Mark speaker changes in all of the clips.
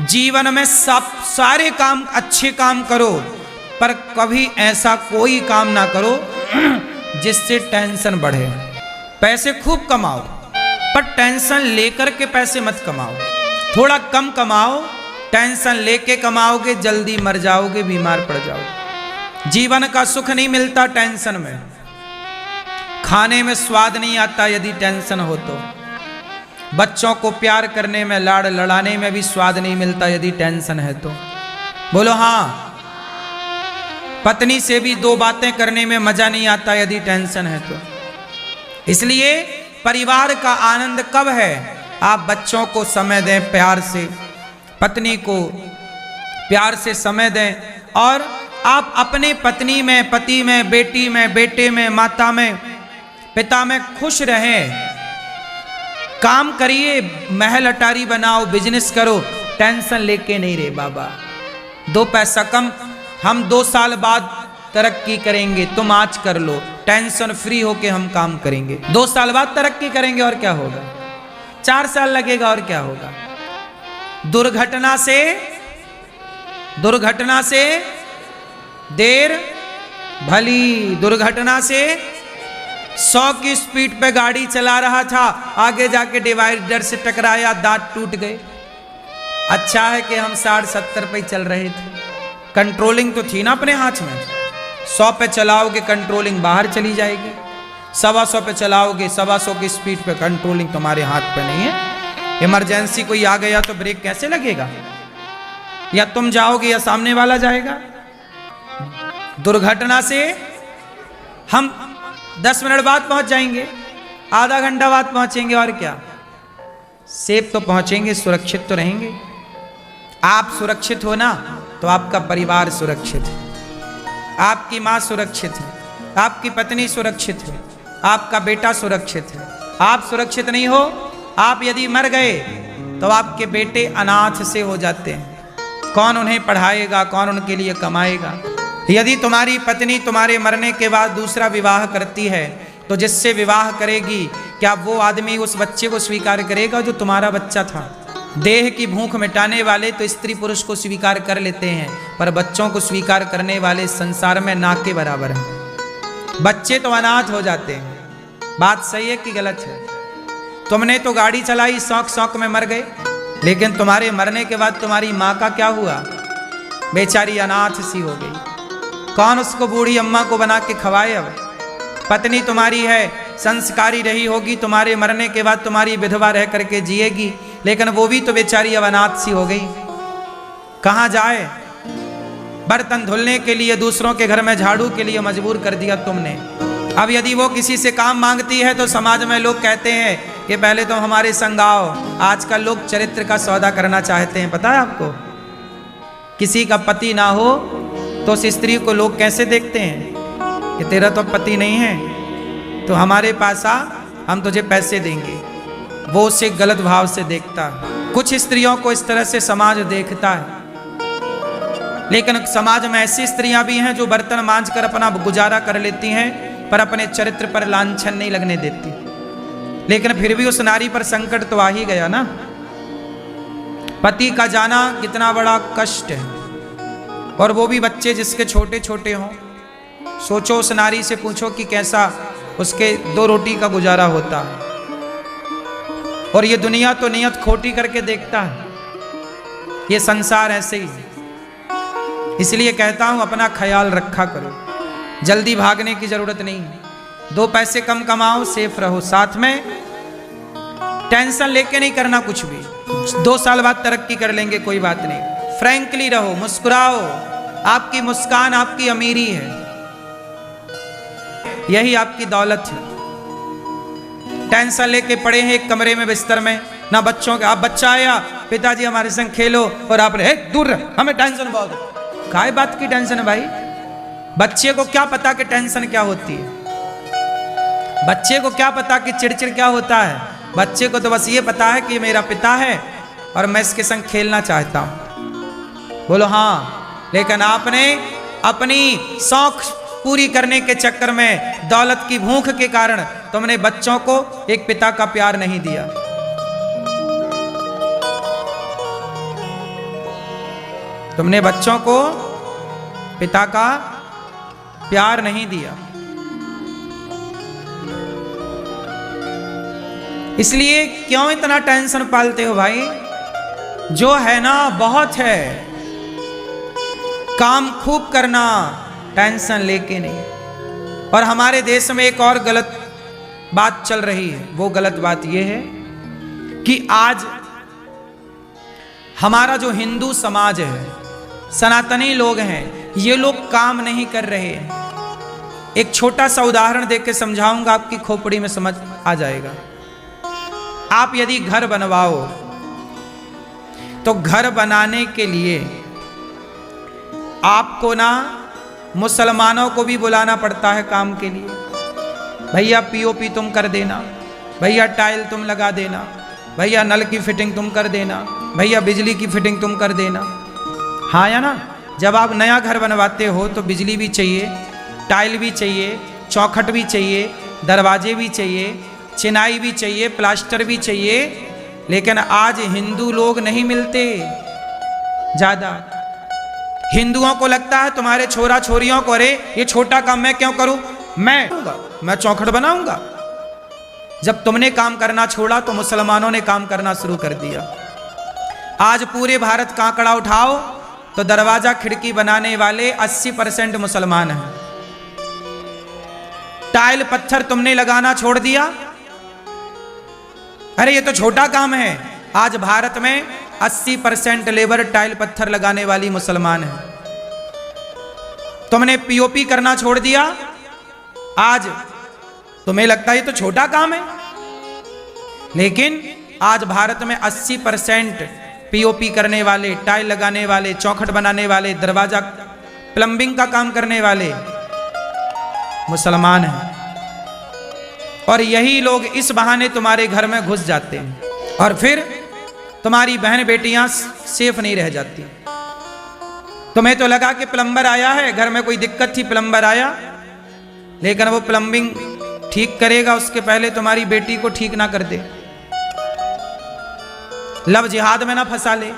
Speaker 1: जीवन में सब सारे काम अच्छे काम करो, पर कभी ऐसा कोई काम ना करो जिससे टेंशन बढ़े। पैसे खूब कमाओ, पर टेंशन लेकर के पैसे मत कमाओ। थोड़ा कम कमाओ, टेंशन लेके कमाओगे जल्दी मर जाओगे, बीमार पड़ जाओगे। जीवन का सुख नहीं मिलता टेंशन में। खाने में स्वाद नहीं आता यदि टेंशन हो तो। बच्चों को प्यार करने में, लाड़ लड़ाने में भी स्वाद नहीं मिलता यदि टेंशन है तो। बोलो हाँ। पत्नी से भी दो बातें करने में मजा नहीं आता यदि टेंशन है तो। इसलिए परिवार का आनंद कब है? आप बच्चों को समय दें प्यार से, पत्नी को प्यार से समय दें, और आप अपने पत्नी में, पति में, बेटी में, बेटे में, माता में, पिता में खुश रहें। काम करिए, महल अटारी बनाओ, बिजनेस करो, टेंशन लेके नहीं रे बाबा। दो पैसा कम, हम 2 साल बाद तरक्की करेंगे, तुम आज कर लो, टेंशन फ्री होके हम काम करेंगे। 2 साल बाद तरक्की करेंगे और क्या होगा? 4 साल लगेगा और क्या होगा? दुर्घटना से देर भली। दुर्घटना से 100 की स्पीड पे गाड़ी चला रहा था, आगे जाके डिवाइडर से टकराया, दांत टूट गए। अच्छा है कि हम 60-70 पे चल रहे थे, कंट्रोलिंग तो थी ना अपने हाथ में। 100 पे चलाओगे कंट्रोलिंग बाहर चली जाएगी, 125 पे चलाओगे 125 की स्पीड पे कंट्रोलिंग तुम्हारे हाथ पे नहीं है। इमरजेंसी कोई आ गया तो ब्रेक कैसे लगेगा? या तुम जाओगे या सामने वाला जाएगा। दुर्घटना से हम 10 मिनट बाद पहुंच जाएंगे, आधा घंटा बाद पहुंचेंगे और क्या, सेफ तो पहुंचेंगे, सुरक्षित तो रहेंगे। आप सुरक्षित हो ना तो आपका परिवार सुरक्षित है, आपकी मां सुरक्षित है, आपकी पत्नी सुरक्षित है, आपका बेटा सुरक्षित है। आप सुरक्षित नहीं हो, आप यदि मर गए तो आपके बेटे अनाथ से हो जाते हैं। कौन उन्हें पढ़ाएगा, कौन उनके लिए कमाएगा? यदि तुम्हारी पत्नी तुम्हारे मरने के बाद दूसरा विवाह करती है तो जिससे विवाह करेगी, क्या वो आदमी उस बच्चे को स्वीकार करेगा जो तुम्हारा बच्चा था? देह की भूख मिटाने वाले तो स्त्री पुरुष को स्वीकार कर लेते हैं, पर बच्चों को स्वीकार करने वाले संसार में ना के बराबर हैं। बच्चे तो अनाथ हो जाते हैं। बात सही है कि गलत है? तुमने तो गाड़ी चलाई, शौक में मर गए, लेकिन तुम्हारे मरने के बाद तुम्हारी माँ का क्या हुआ? बेचारी अनाथ सी हो गई। कौन उसको बूढ़ी अम्मा को बना के खवाए? अब पत्नी तुम्हारी है, संस्कारी रही होगी, तुम्हारे मरने के बाद तुम्हारी विधवा रह करके जिएगी, लेकिन वो भी तो बेचारी अब अनाथ सी हो गई। कहाँ जाए? बर्तन धुलने के लिए दूसरों के घर में झाड़ू के लिए मजबूर कर दिया तुमने। अब यदि वो किसी से काम मांगती है तो समाज में लोग कहते हैं कि पहले तो हमारे संग आओ। आजकल लोग चरित्र का सौदा करना चाहते हैं, पता है आपको? किसी का पति ना हो तो उस स्त्री को लोग कैसे देखते हैं कि तेरा तो पति नहीं है, तो हमारे पास आ, हम तुझे पैसे देंगे। वो उसे गलत भाव से देखता है। कुछ स्त्रियों को इस तरह से समाज देखता है, लेकिन समाज में ऐसी स्त्रियां भी हैं जो बर्तन मांझ कर अपना गुजारा कर लेती हैं, पर अपने चरित्र पर लांछन नहीं लगने देती। लेकिन फिर भी उस नारी पर संकट तो आ ही गया ना। पति का जाना कितना बड़ा कष्ट है, और वो भी बच्चे जिसके छोटे छोटे हों। सोचो, उस नारी से पूछो कि कैसा उसके 2 रोटी का गुजारा होता है। और ये दुनिया तो नियत खोटी करके देखता है। ये संसार ऐसे ही है। इसलिए कहता हूं अपना ख्याल रखा करो, जल्दी भागने की जरूरत नहीं है। 2 पैसे कम कमाओ, सेफ रहो, साथ में टेंशन लेके नहीं करना कुछ भी। 2 साल बाद तरक्की कर लेंगे, कोई बात नहीं। फ्रैंकली रहो, मुस्कुराओ। आपकी मुस्कान आपकी अमीरी है, यही आपकी दौलत है। टेंशन लेके पड़े हैं एक कमरे में बिस्तर में, ना बच्चों के। आप बच्चा आया, पिताजी हमारे संग खेलो, और आपने दूर रह, हमें टेंशन बहुत है। काय बात की टेंशन है भाई? बच्चे को क्या पता कि टेंशन क्या होती है? बच्चे को क्या पता कि चिड़चिड़ क्या होता है? बच्चे को तो बस ये पता है कि मेरा पिता है और मैं इसके संग खेलना चाहता हूं। बोलो हाँ। लेकिन आपने अपनी शौक पूरी करने के चक्कर में, दौलत की भूख के कारण तुमने बच्चों को एक पिता का प्यार नहीं दिया। तुमने बच्चों को पिता का प्यार नहीं दिया, इसलिए क्यों इतना टेंशन पालते हो भाई? जो है ना बहुत है, काम खूब करना, टेंशन लेके नहीं। और हमारे देश में एक और गलत बात चल रही है, वो गलत बात ये है कि आज हमारा जो हिंदू समाज है, सनातनी लोग हैं, ये लोग काम नहीं कर रहे हैं। एक छोटा सा उदाहरण देख के समझाऊंगा, आपकी खोपड़ी में समझ आ जाएगा। आप यदि घर बनवाओ तो घर बनाने के लिए आपको ना मुसलमानों को भी बुलाना पड़ता है काम के लिए। भैया पीओपी तुम कर देना, भैया टाइल तुम लगा देना, भैया नल की फिटिंग तुम कर देना, भैया बिजली की फिटिंग तुम कर देना। हाँ या ना? जब आप नया घर बनवाते हो तो बिजली भी चाहिए, टाइल भी चाहिए, चौखट भी चाहिए, दरवाजे भी चाहिए, चिनाई भी चाहिए, प्लास्टर भी चाहिए। लेकिन आज हिंदू लोग नहीं मिलते ज्यादा। हिंदुओं को लगता है तुम्हारे छोरा छोरियों को, अरे ये छोटा काम मैं क्यों करूं, मैं चौखट बनाऊंगा। जब तुमने काम करना छोड़ा तो मुसलमानों ने काम करना शुरू कर दिया। आज पूरे भारत का आंकड़ा उठाओ तो दरवाजा खिड़की बनाने वाले 80% मुसलमान हैं। टाइल पत्थर तुमने लगाना छोड़ दिया, अरे ये तो छोटा काम है। आज भारत में 80% लेबर टाइल पत्थर लगाने वाली मुसलमान है। तुमने पीओपी करना छोड़ दिया, आज तुम्हें लगता है ये तो छोटा काम है। लेकिन आज भारत में 80% पीओपी करने वाले, टाइल लगाने वाले, चौखट बनाने वाले, दरवाजा प्लम्बिंग का काम करने वाले मुसलमान हैं। और यही लोग इस बहाने तुम्हारे घर में घुस जाते हैं और फिर तुम्हारी बहन बेटियां सेफ नहीं रह जाती। तुम्हें तो लगा कि प्लम्बर आया है, घर में कोई दिक्कत थी, प्लम्बर आया, लेकिन वो प्लम्बिंग ठीक करेगा उसके पहले तुम्हारी बेटी को ठीक ना कर दे, लव जिहाद में ना फंसा ले।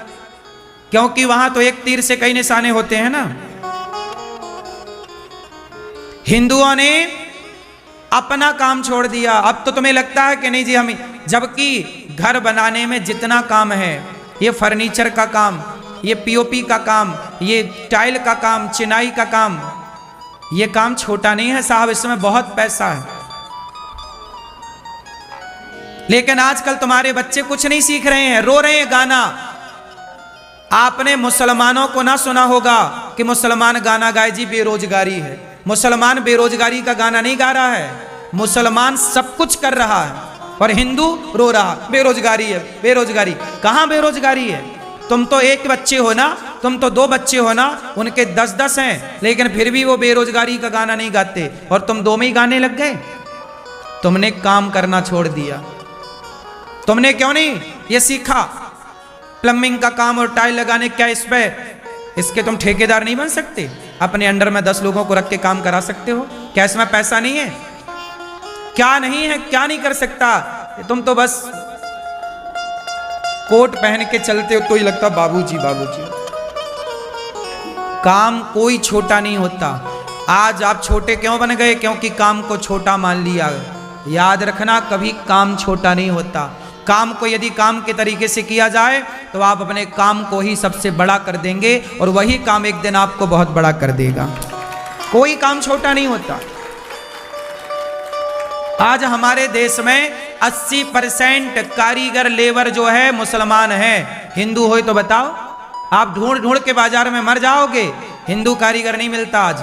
Speaker 1: क्योंकि वहां तो एक तीर से कई निशाने होते हैं ना। हिंदुओं ने अपना काम छोड़ दिया। अब तो तुम्हें लगता है कि नहीं जी हम, जबकि घर बनाने में जितना काम है, ये फर्नीचर का काम, ये पीओपी का काम, ये टाइल का काम, चिनाई का काम, ये काम छोटा नहीं है साहब, इसमें बहुत पैसा है। लेकिन आजकल तुम्हारे बच्चे कुछ नहीं सीख रहे हैं, रो रहे हैं गाना। आपने मुसलमानों को ना सुना होगा कि मुसलमान गाना गाए जी बेरोजगारी है। मुसलमान बेरोजगारी का गाना नहीं गा रहा है, मुसलमान सब कुछ कर रहा है और हिंदू रो रहा बेरोजगारी है, बेरोजगारी। कहां बेरोजगारी है? तुम तो एक बच्चे हो ना, तुम तो 2 बच्चे हो ना, उनके 10-10 हैं, लेकिन फिर भी वो बेरोजगारी का गाना नहीं गाते और तुम 2 में ही गाने लग गए। तुमने काम करना छोड़ दिया। तुमने क्यों नहीं ये सीखा प्लम्बिंग का काम और टाइल लगाने? क्या इस पे इसके तुम ठेकेदार नहीं बन सकते? अपने अंडर में 10 लोगों को रख के काम करा सकते हो? क्या इसमें पैसा नहीं है? क्या नहीं है, क्या नहीं कर सकता? तुम तो बस कोट पहन के चलते हो तो ही लगता बाबूजी बाबूजी। काम कोई छोटा नहीं होता। आज आप छोटे क्यों बन गए? क्योंकि काम को छोटा मान लिया। याद रखना, कभी काम छोटा नहीं होता। काम को यदि काम के तरीके से किया जाए तो आप अपने काम को ही सबसे बड़ा कर देंगे और वही काम एक दिन आपको बहुत बड़ा कर देगा। कोई काम छोटा नहीं होता। आज हमारे देश में 80% कारीगर लेबर जो है मुसलमान है। हिंदू हो तो बताओ, आप ढूंढ ढूंढ के बाजार में मर जाओगे, हिंदू कारीगर नहीं मिलता आज,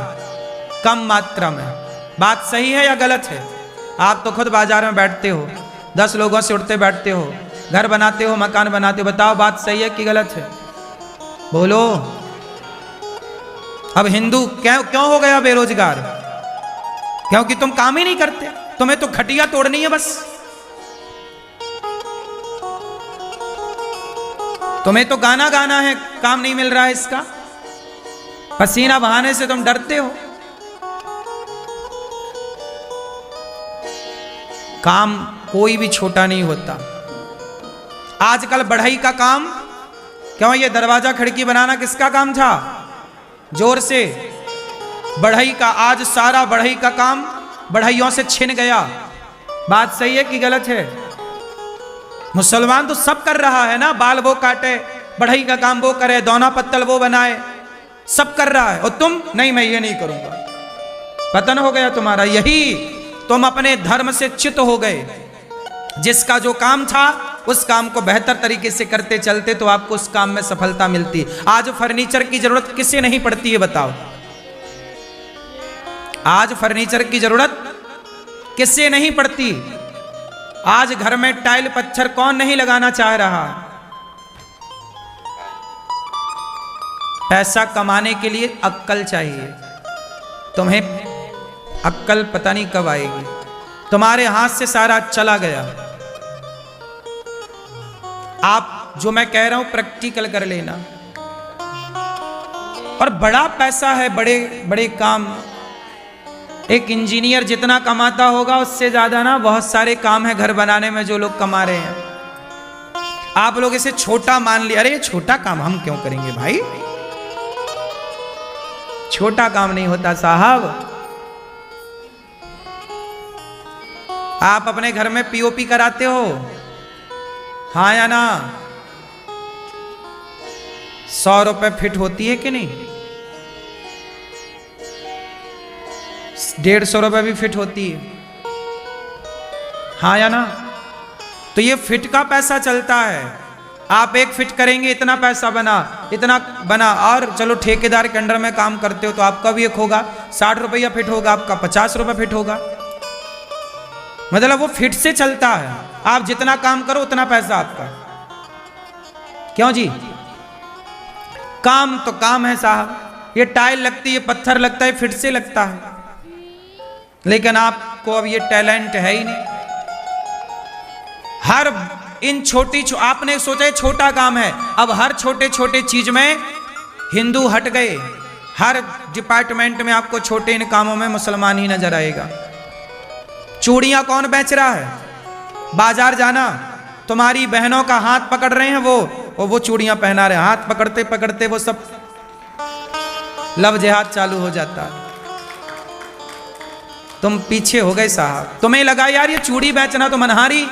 Speaker 1: कम मात्रा में। बात सही है या गलत है? आप तो खुद बाजार में बैठते हो, 10 लोगों से उठते बैठते हो, घर बनाते हो, मकान बनाते हो, बताओ बात सही है कि गलत है? बोलो। अब हिंदू क्यों हो गया बेरोजगार? क्योंकि तुम काम ही नहीं करते, तुम्हें तो खटिया तोड़नी है बस। तुम्हें तो गाना गाना है, काम नहीं मिल रहा है इसका। पसीना बहाने से तुम डरते हो। काम कोई भी छोटा नहीं होता। आजकल बढ़ई का काम क्यों ये दरवाजा खिड़की बनाना किसका काम था? जोर से बढ़ई का। आज सारा बढ़ई का काम बढ़इयों से छिन गया। बात सही है कि गलत है? मुसलमान तो सब कर रहा है ना, बाल वो काटे, बढ़ई का काम वो करे, दोना पत्तल वो बनाए, सब कर रहा है। और तुम नहीं, मैं ये नहीं करूंगा। पतन हो गया तुम्हारा। यही तुम अपने धर्म से च्युत हो गए। जिसका जो काम था उस काम को बेहतर तरीके से करते चलते तो आपको उस काम में सफलता मिलती। आज फर्नीचर की जरूरत किसे नहीं पड़ती है बताओ? आज फर्नीचर की जरूरत किसे नहीं पड़ती? आज घर में टाइल पत्थर कौन नहीं लगाना चाह रहा? पैसा कमाने के लिए अक्ल चाहिए। तुम्हें अक्ल पता नहीं कब आएगी। तुम्हारे हाथ से सारा चला गया। आप जो मैं कह रहा हूं प्रैक्टिकल कर लेना। और बड़ा पैसा है, बड़े बड़े काम। एक इंजीनियर जितना कमाता होगा उससे ज्यादा ना बहुत सारे काम है घर बनाने में जो लोग कमा रहे हैं। आप लोग इसे छोटा मान लिया। अरे ये छोटा काम हम क्यों करेंगे भाई? छोटा काम नहीं होता साहब। आप अपने घर में पीओपी कराते हो, हाँ या ना? 100 रुपए फिट होती है कि नहीं? 150 रुपए भी फिट होती है, हाँ या ना? तो ये फिट का पैसा चलता है। आप एक फिट करेंगे इतना पैसा बना, इतना बना। और चलो ठेकेदार के अंडर में काम करते हो तो आपका भी एक होगा 60 रुपया फिट होगा, आपका 50 रुपये फिट होगा। मतलब वो फिट से चलता है। आप जितना काम करो उतना पैसा आपका। क्यों जी? काम तो काम है साहब। ये टाइल लगती है, पत्थर लगता है, फिट से लगता है। लेकिन आपको अब ये टैलेंट है ही नहीं। हर इन आपने सोचा है छोटा काम है, अब हर छोटे छोटे चीज में हिंदू हट गए। हर डिपार्टमेंट में आपको छोटे इन कामों में मुसलमान ही नजर आएगा। चूड़ियां कौन बेच रहा है? बाजार जाना, तुम्हारी बहनों का हाथ पकड़ रहे हैं वो चूड़ियां पहना रहे हैं। हाथ पकड़ते पकड़ते वो सब लव जिहाद चालू हो जाता है। तुम पीछे हो गए साहब। तुम्हें लगा यार ये चूड़ी बेचना तो मनहारी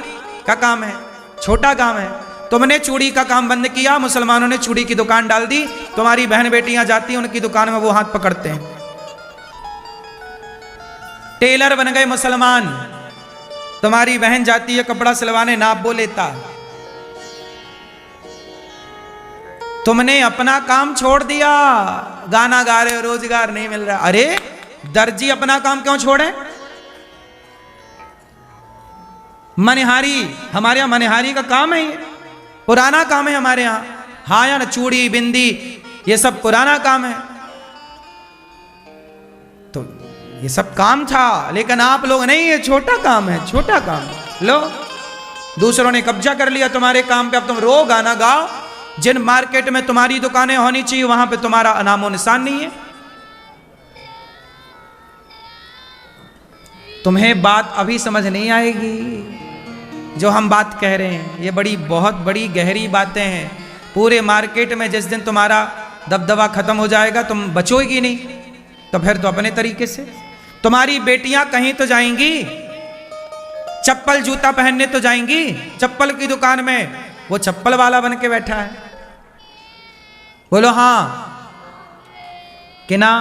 Speaker 1: का काम है, छोटा काम है। तुमने चूड़ी का काम बंद किया, मुसलमानों ने चूड़ी की दुकान डाल दी। तुम्हारी बहन बेटियां जाती हैं उनकी दुकान में, वो हाथ पकड़ते हैं। टेलर बन गए मुसलमान। तुम्हारी बहन जाती है कपड़ा सिलवाने, नाप वो लेता। तुमने अपना काम छोड़ दिया, गाना गा रहे हो, रोजगार नहीं मिल रहा। अरे दर्जी अपना काम क्यों छोड़े? मनिहारी, हमारे यहां मनिहारी का काम है, ये पुराना काम है हमारे यहां, हाँ या ना? चूड़ी बिंदी ये सब पुराना काम है। तो ये सब काम था, लेकिन आप लोग नहीं, ये छोटा काम है, छोटा काम है। लो दूसरों ने कब्जा कर लिया तुम्हारे काम पे। अब तुम रो गाना गाओ। जिन मार्केट में तुम्हारी दुकानें होनी चाहिए वहां पे तुम्हारा नामो निशान नहीं है। तुम्हें बात अभी समझ नहीं आएगी जो हम बात कह रहे हैं। ये बहुत बड़ी गहरी बातें हैं। पूरे मार्केट में जिस दिन तुम्हारा दबदबा खत्म हो जाएगा तुम बचोगी नहीं। तो फिर तो अपने तरीके से तुम्हारी बेटियां कहीं तो जाएंगी, चप्पल जूता पहनने तो जाएंगी। चप्पल की दुकान में वो चप्पल वाला बन के बैठा है। बोलो हाँ कि ना?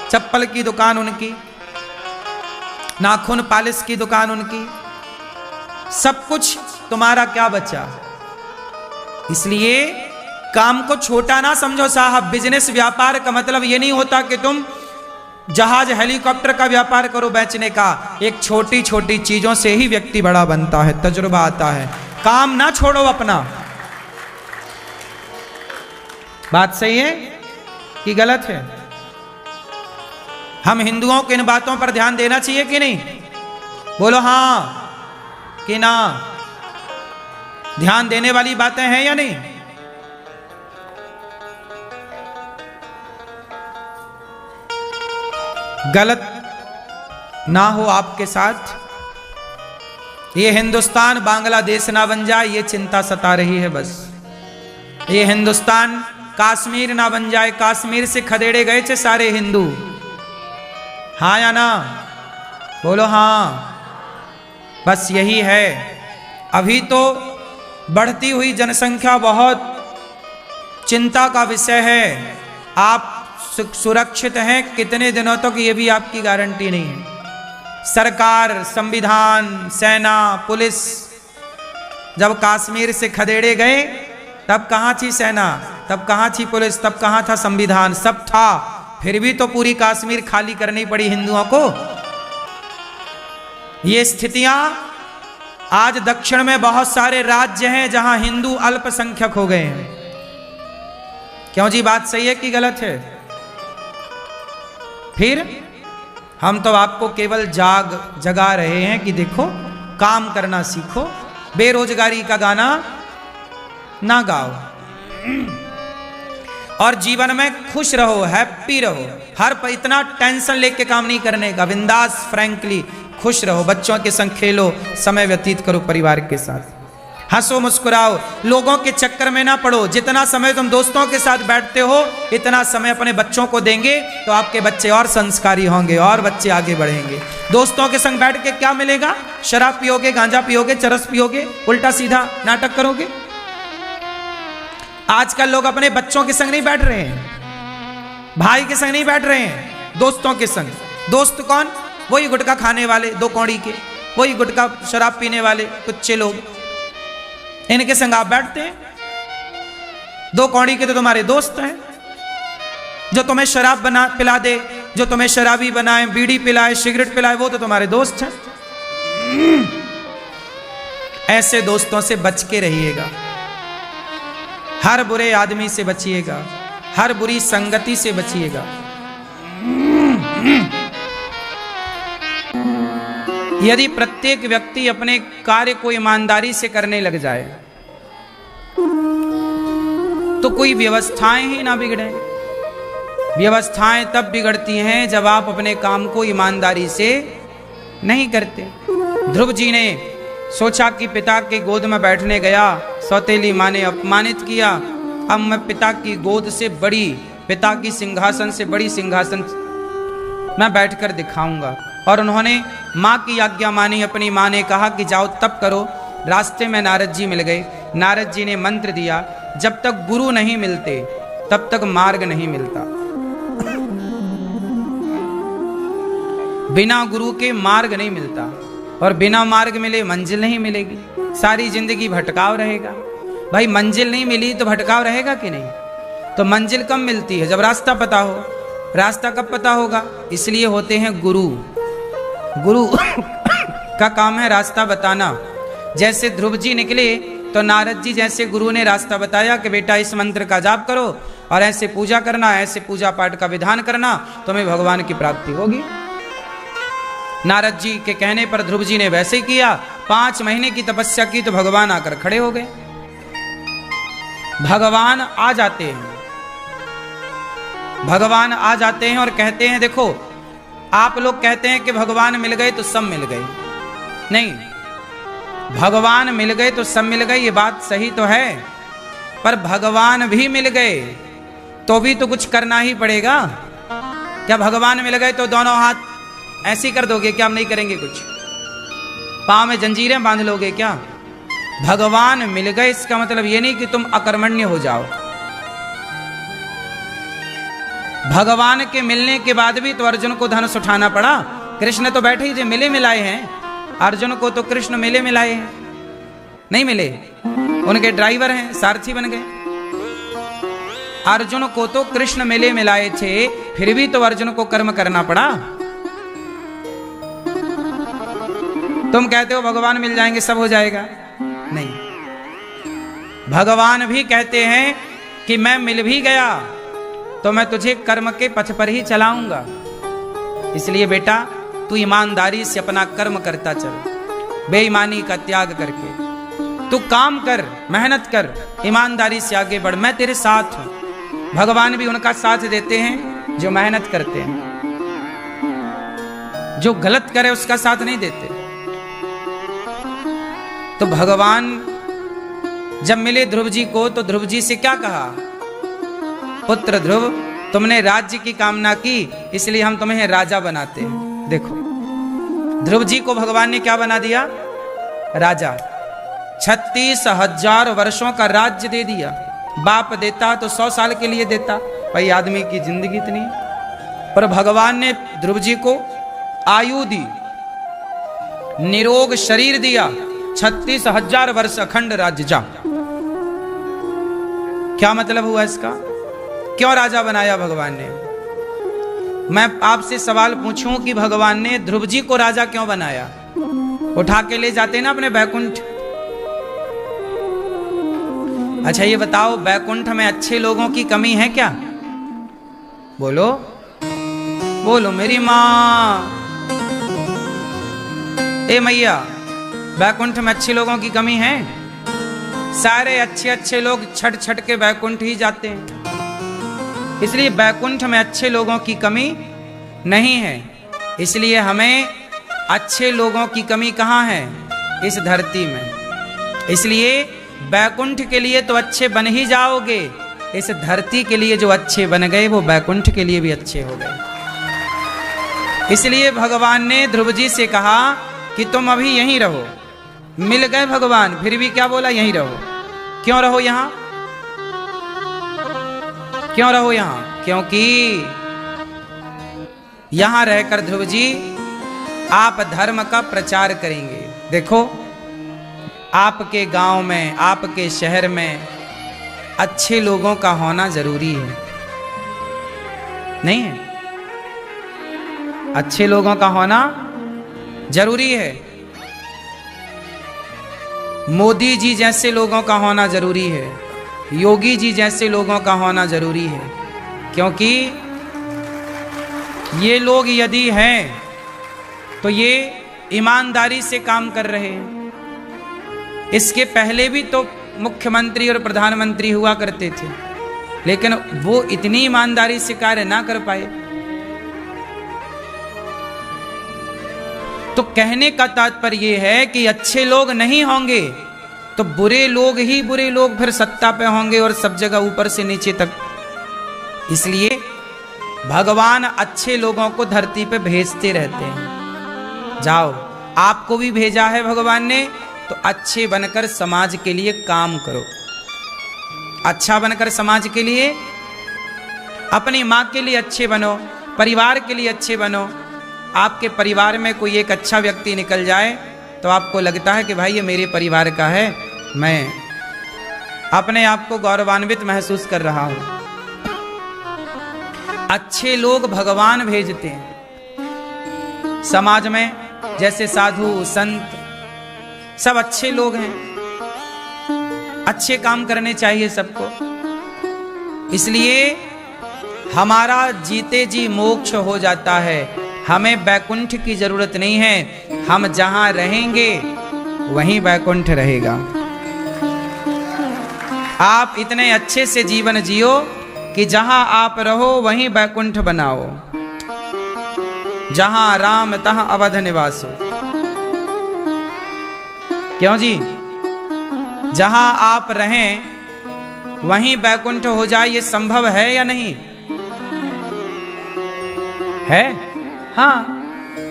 Speaker 1: चप्पल की दुकान उनकी, नाखून पालिश की दुकान उनकी, सब कुछ तुम्हारा क्या बचा? इसलिए काम को छोटा ना समझो साहब। बिजनेस व्यापार का मतलब ये नहीं होता कि तुम जहाज हेलीकॉप्टर का व्यापार करो बेचने का। एक छोटी छोटी चीजों से ही व्यक्ति बड़ा बनता है, तजुर्बा आता है। काम ना छोड़ो अपना। बात सही है कि गलत है? हम हिंदुओं को इन बातों पर ध्यान देना चाहिए कि नहीं? बोलो हाँ कि ना? ध्यान देने वाली बातें हैं या नहीं? गलत ना हो आपके साथ, ये हिंदुस्तान बांग्लादेश ना बन जाए, ये चिंता सता रही है बस। ये हिंदुस्तान कश्मीर ना बन जाए। कश्मीर से खदेड़े गए थे सारे हिंदू, हाँ या ना? बोलो हाँ। बस यही है। अभी तो बढ़ती हुई जनसंख्या बहुत चिंता का विषय है। आप सुरक्षित हैं कितने दिनों तक, ये भी आपकी गारंटी नहीं है। सरकार, संविधान, सेना, पुलिस जब कश्मीर से खदेड़े गए तब कहाँ थी सेना, तब कहाँ थी पुलिस, तब कहाँ था संविधान? सब था, फिर भी तो पूरी कश्मीर खाली करनी पड़ी हिंदुओं को। ये स्थितियां आज दक्षिण में बहुत सारे राज्य हैं जहां हिंदू अल्पसंख्यक हो गए हैं। क्यों जी, बात सही है कि गलत है? फिर हम तो आपको केवल जगा रहे हैं कि देखो काम करना सीखो, बेरोजगारी का गाना ना गाओ और जीवन में खुश रहो, हैप्पी रहो। हर इतना टेंशन लेके काम नहीं करने का, बिंदास फ्रैंकली खुश रहो, बच्चों के संग खेलो, समय व्यतीत करो परिवार के साथ, हंसो मुस्कुराओ, लोगों के चक्कर में ना पड़ो। जितना समय तुम दोस्तों के साथ बैठते हो इतना समय अपने बच्चों को देंगे तो आपके बच्चे और संस्कारी होंगे और बच्चे आगे बढ़ेंगे। दोस्तों के संग बैठ के क्या मिलेगा? शराब पियोगे, गांजा पियोगे, चरस पियोगे, उल्टा सीधा नाटक करोगे। आजकल लोग अपने बच्चों के संग नहीं बैठ रहे हैं, भाई के संग नहीं बैठ रहे हैं, दोस्तों के संग। दोस्त कौन? वही गुटखा खाने वाले, 2 कौड़ी के, वही गुटखा शराब पीने वाले कुच्चे लोग, इनके संग आप बैठते हैं। 2 कौड़ी के तो तुम्हारे दोस्त हैं। जो तुम्हें शराब पिला दे, जो तुम्हें शराबी बनाए, बीड़ी पिलाए, सिगरेट पिलाए, वो तो तुम्हारे दोस्त हैं। ऐसे दोस्तों से बच के रहिएगा, हर बुरे आदमी से बचिएगा, हर बुरी संगति से बचिएगा। यदि प्रत्येक व्यक्ति अपने कार्य को ईमानदारी से करने लग जाए तो कोई व्यवस्थाएं ही ना बिगड़े। व्यवस्थाएं तब बिगड़ती हैं जब आप अपने काम को ईमानदारी से नहीं करते। ध्रुव जी ने सोचा कि पिता की गोद में बैठने गया, सौतेली माँ ने अपमानित किया, अब मैं पिता की गोद से बड़ी, पिता की सिंहासन से बड़ी सिंहासन मैं बैठकर दिखाऊंगा। और उन्होंने माँ की आज्ञा मानी। अपनी माँ ने कहा कि जाओ तप करो। रास्ते में नारद जी मिल गए। नारद जी ने मंत्र दिया, जब तक गुरु नहीं मिलते तब तक मार्ग नहीं मिलता। बिना गुरु के मार्ग नहीं मिलता और बिना मार्ग मिले मंजिल नहीं मिलेगी। सारी जिंदगी भटकाव रहेगा। भाई मंजिल नहीं मिली तो भटकाव रहेगा कि नहीं? तो मंजिल कब मिलती है? जब रास्ता पता हो। रास्ता कब पता होगा? इसलिए होते हैं गुरु। गुरु का काम है रास्ता बताना। जैसे ध्रुव जी निकले तो नारद जी जैसे गुरु ने रास्ता बताया कि बेटा इस मंत्र का जाप करो और ऐसे पूजा करना, ऐसे पूजा पाठ का विधान करना, तुम्हें भगवान की प्राप्ति होगी। नारद जी के कहने पर ध्रुव जी ने वैसे ही किया। 5 महीने की तपस्या की तो भगवान आकर खड़े हो गए। भगवान आ जाते हैं, भगवान आ जाते हैं और कहते हैं, देखो आप लोग कहते हैं कि भगवान मिल गए तो सब मिल गए। नहीं, भगवान मिल गए तो सब मिल गए, ये बात सही तो है, पर भगवान भी मिल गए तो भी तो कुछ करना ही पड़ेगा। क्या भगवान मिल गए तो दोनों हाथ ऐसी कर दोगे? क्या हम नहीं करेंगे कुछ? पांव में जंजीरें बांध लोगे क्या? भगवान मिल गए इसका मतलब ये नहीं कि तुम अकर्मण्य हो जाओ। भगवान के मिलने के बाद भी तो अर्जुन को धनुष उठाना पड़ा। कृष्ण तो बैठे ही थे, मिले मिलाए हैं। अर्जुन को तो कृष्ण मिले मिलाए हैं, नहीं मिले, उनके ड्राइवर हैं, सारथी बन गए। अर्जुन को तो कृष्ण मिले मिलाए थे, फिर भी तो अर्जुन को कर्म करना पड़ा। तुम कहते हो भगवान मिल जाएंगे सब हो जाएगा, नहीं। भगवान भी कहते हैं कि मैं मिल भी गया तो मैं तुझे कर्म के पथ पर ही चलाऊंगा। इसलिए बेटा तू ईमानदारी से अपना कर्म करता चल, बेईमानी का त्याग करके तू काम कर, मेहनत कर, ईमानदारी से आगे बढ़। मैं तेरे साथ हूं। भगवान भी उनका साथ देते हैं जो मेहनत करते हैं, जो गलत करे उसका साथ नहीं देते। तो भगवान जब मिले ध्रुव जी को तो ध्रुव जी से क्या कहा, पुत्र ध्रुव तुमने राज्य की कामना की इसलिए हम तुम्हें राजा बनाते हैं। देखो ध्रुव जी को भगवान ने क्या बना दिया, राजा। 36,000 वर्षों का राज्य दे दिया। बाप देता तो 100 साल के लिए देता, भाई आदमी की जिंदगी इतनी, पर भगवान ने ध्रुव जी को आयु दी, निरोग शरीर दिया, 36,000 वर्ष अखंड राज्य जा। क्या मतलब हुआ इसका, क्यों राजा बनाया भगवान ने? मैं आपसे सवाल पूछूं कि भगवान ने ध्रुव जी को राजा क्यों बनाया? उठा के ले जाते ना अपने बैकुंठ। अच्छा ये बताओ, बैकुंठ में अच्छे लोगों की कमी है क्या? बोलो बोलो मेरी माँ। ए मैया, बैकुंठ में अच्छे लोगों की कमी है? सारे अच्छे अच्छे लोग छट छट के बैकुंठ ही जाते हैं, इसलिए बैकुंठ में अच्छे लोगों की कमी नहीं है। इसलिए हमें अच्छे लोगों की कमी कहाँ है? इस धरती में। इसलिए बैकुंठ के लिए तो अच्छे बन ही जाओगे, इस धरती के लिए जो अच्छे बन गए वो बैकुंठ के लिए भी अच्छे हो गए। इसलिए भगवान ने ध्रुव जी से कहा कि तुम अभी यहीं रहो। मिल गए भगवान, फिर भी क्या बोला, यहीं रहो। क्यों रहो यहां? क्यों रहो यहां? क्योंकि यहां रहकर ध्रुव जी आप धर्म का प्रचार करेंगे। देखो आपके गांव में, आपके शहर में अच्छे लोगों का होना जरूरी है, नहीं है? अच्छे लोगों का होना जरूरी है। मोदी जी जैसे लोगों का होना जरूरी है, योगी जी जैसे लोगों का होना जरूरी है, क्योंकि ये लोग यदि हैं तो ये ईमानदारी से काम कर रहे हैं। इसके पहले भी तो मुख्यमंत्री और प्रधानमंत्री हुआ करते थे, लेकिन वो इतनी ईमानदारी से कार्य ना कर पाए। तो कहने का तात्पर्य ये है कि अच्छे लोग नहीं होंगे तो बुरे लोग ही बुरे लोग फिर सत्ता पे होंगे और सब जगह ऊपर से नीचे तक। इसलिए भगवान अच्छे लोगों को धरती पे भेजते रहते हैं। जाओ, आपको भी भेजा है भगवान ने, तो अच्छे बनकर समाज के लिए काम करो। अच्छा बनकर समाज के लिए, अपनी माँ के लिए अच्छे बनो, परिवार के लिए अच्छे बनो। आपके परिवार में कोई एक अच्छा व्यक्ति निकल जाए तो आपको लगता है कि भाई ये मेरे परिवार का है, मैं अपने आप को गौरवान्वित महसूस कर रहा हूं। अच्छे लोग भगवान भेजते हैं समाज में, जैसे साधु संत सब अच्छे लोग हैं। अच्छे काम करने चाहिए सबको। इसलिए हमारा जीते जी मोक्ष हो जाता है। हमें बैकुंठ की जरूरत नहीं है, हम जहां रहेंगे वहीं बैकुंठ रहेगा। आप इतने अच्छे से जीवन जियो कि जहां आप रहो वहीं बैकुंठ बनाओ। जहां राम तहां अवध निवासो। क्यों जी? जहां आप रहें वहीं बैकुंठ हो जाए, ये संभव है या नहीं है? हाँ,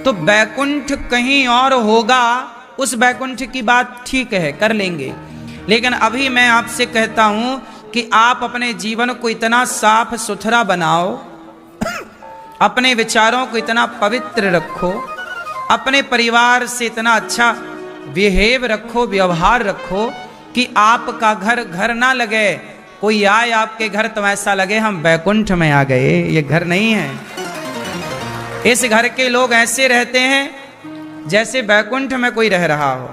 Speaker 1: तो बैकुंठ कहीं और होगा, उस बैकुंठ की बात ठीक है, कर लेंगे। लेकिन अभी मैं आपसे कहता हूं कि आप अपने जीवन को इतना साफ सुथरा बनाओ, अपने विचारों को इतना पवित्र रखो, अपने परिवार से इतना अच्छा बिहेव रखो, व्यवहार रखो कि आपका घर घर ना लगे। कोई आए आपके घर तो ऐसा लगे हम बैकुंठ में आ गए। ये घर नहीं है। इस घर के लोग ऐसे रहते हैं जैसे बैकुंठ में कोई रह रहा हो।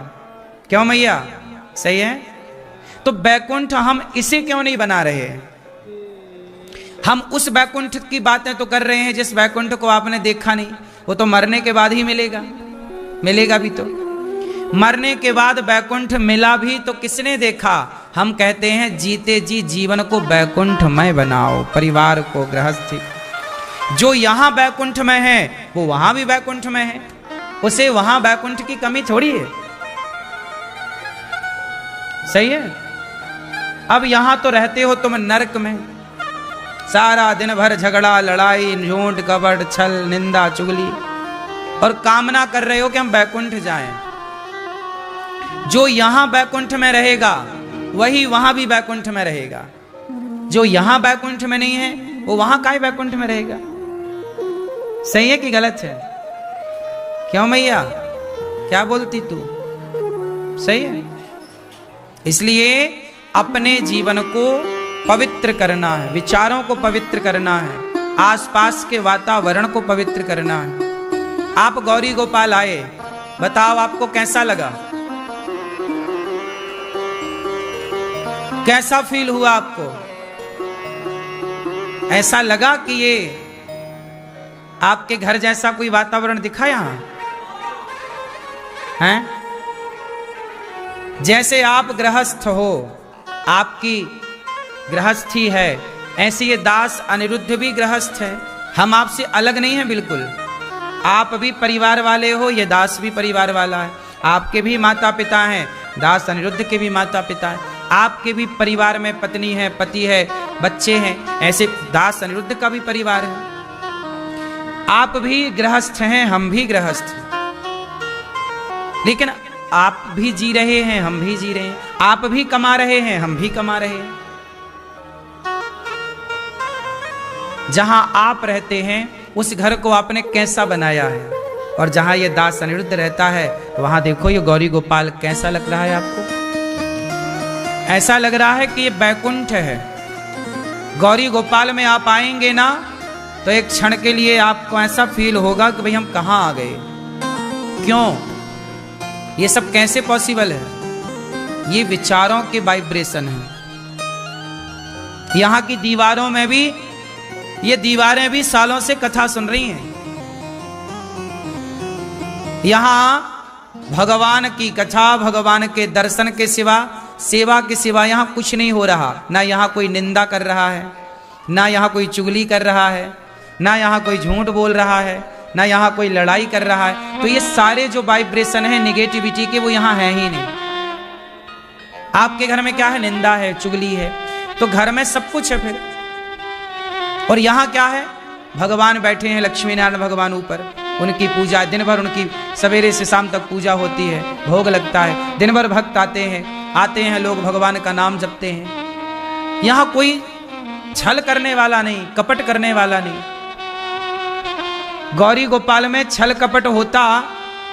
Speaker 1: क्यों मैया? सही है। तो बैकुंठ हम इसे क्यों नहीं बना रहे? हम उस बैकुंठ की बातें तो कर रहे हैं जिस बैकुंठ को आपने देखा नहीं। वो तो मरने के बाद ही मिलेगा, मिलेगा भी तो। मरने के बाद बैकुंठ मिला भी तो किसने देखा? हम कहते हैं जीते जी जीवन को बैकुंठमय बनाओ, परिवार को, गृहस्थी। जो यहां बैकुंठ में है वो वहां भी बैकुंठ में है, उसे वहां बैकुंठ की कमी थोड़ी है। सही है। अब यहां तो रहते हो तुम नरक में, सारा दिन भर झगड़ा लड़ाई झूठ कपट छल निंदा चुगली, और कामना कर रहे हो कि हम बैकुंठ जाएं। जो यहां बैकुंठ में रहेगा वही वहां भी बैकुंठ में रहेगा, जो यहां बैकुंठ में नहीं है वो वहां काहे बैकुंठ में रहेगा। सही है कि गलत है? क्यों मैया, क्या बोलती तू? सही है। इसलिए अपने जीवन को पवित्र करना है, विचारों को पवित्र करना है, आसपास के वातावरण को पवित्र करना है। आप गौरी गोपाल आए, बताओ आपको कैसा लगा? कैसा फील हुआ आपको? ऐसा लगा कि ये आपके घर जैसा कोई वातावरण दिखा यहां हैं? जैसे आप गृहस्थ हो, आपकी गृहस्थी है, ऐसे ये दास अनिरुद्ध भी गृहस्थ है। हम आपसे अलग नहीं है बिल्कुल। आप भी परिवार वाले हो, ये दास भी परिवार वाला है। आपके भी माता पिता हैं, दास अनिरुद्ध के भी माता पिता हैं। आपके भी परिवार में पत्नी है, पति है, बच्चे हैं, ऐसे दास अनिरुद्ध का भी परिवार है। आप भी गृहस्थ हैं, हम भी गृहस्थ हैं, लेकिन आप भी जी रहे हैं, हम भी जी रहे हैं। आप भी कमा रहे हैं, हम भी कमा रहे हैं। जहां आप रहते हैं उस घर को आपने कैसा बनाया है, और जहां ये दास अनिरुद्ध रहता है वहां देखो ये गौरी गोपाल कैसा लग रहा है आपको? ऐसा लग रहा है कि ये बैकुंठ है। गौरी गोपाल में आप आएंगे ना तो एक क्षण के लिए आपको ऐसा फील होगा कि भाई हम कहां आ गए। क्यों? ये सब कैसे पॉसिबल है? ये विचारों के वाइब्रेशन है। यहां की दीवारों में भी, ये दीवारें भी सालों से कथा सुन रही हैं। यहां भगवान की कथा, भगवान के दर्शन के सिवा, सेवा के सिवा यहां कुछ नहीं हो रहा। ना यहां कोई निंदा कर रहा है, ना यहां कोई चुगली कर रहा है, ना यहां कोई झूठ बोल रहा है, ना यहां कोई लड़ाई कर रहा है। तो ये सारे जो वाइब्रेशन है निगेटिविटी के, वो यहां है ही नहीं। आपके घर में क्या है? निंदा है, चुगली है। तो घर में सब कुछ है फिर। और यहां क्या है? भगवान बैठे हैं, लक्ष्मी नारायण भगवान ऊपर, उनकी पूजा दिन भर, उनकी सवेरे से शाम तक पूजा होती है, भोग लगता है, दिन भर भक्त आते हैं लोग, भगवान का नाम जपते हैं। यहां कोई छल करने वाला नहीं, कपट करने वाला नहीं। गौरी गोपाल में छल कपट होता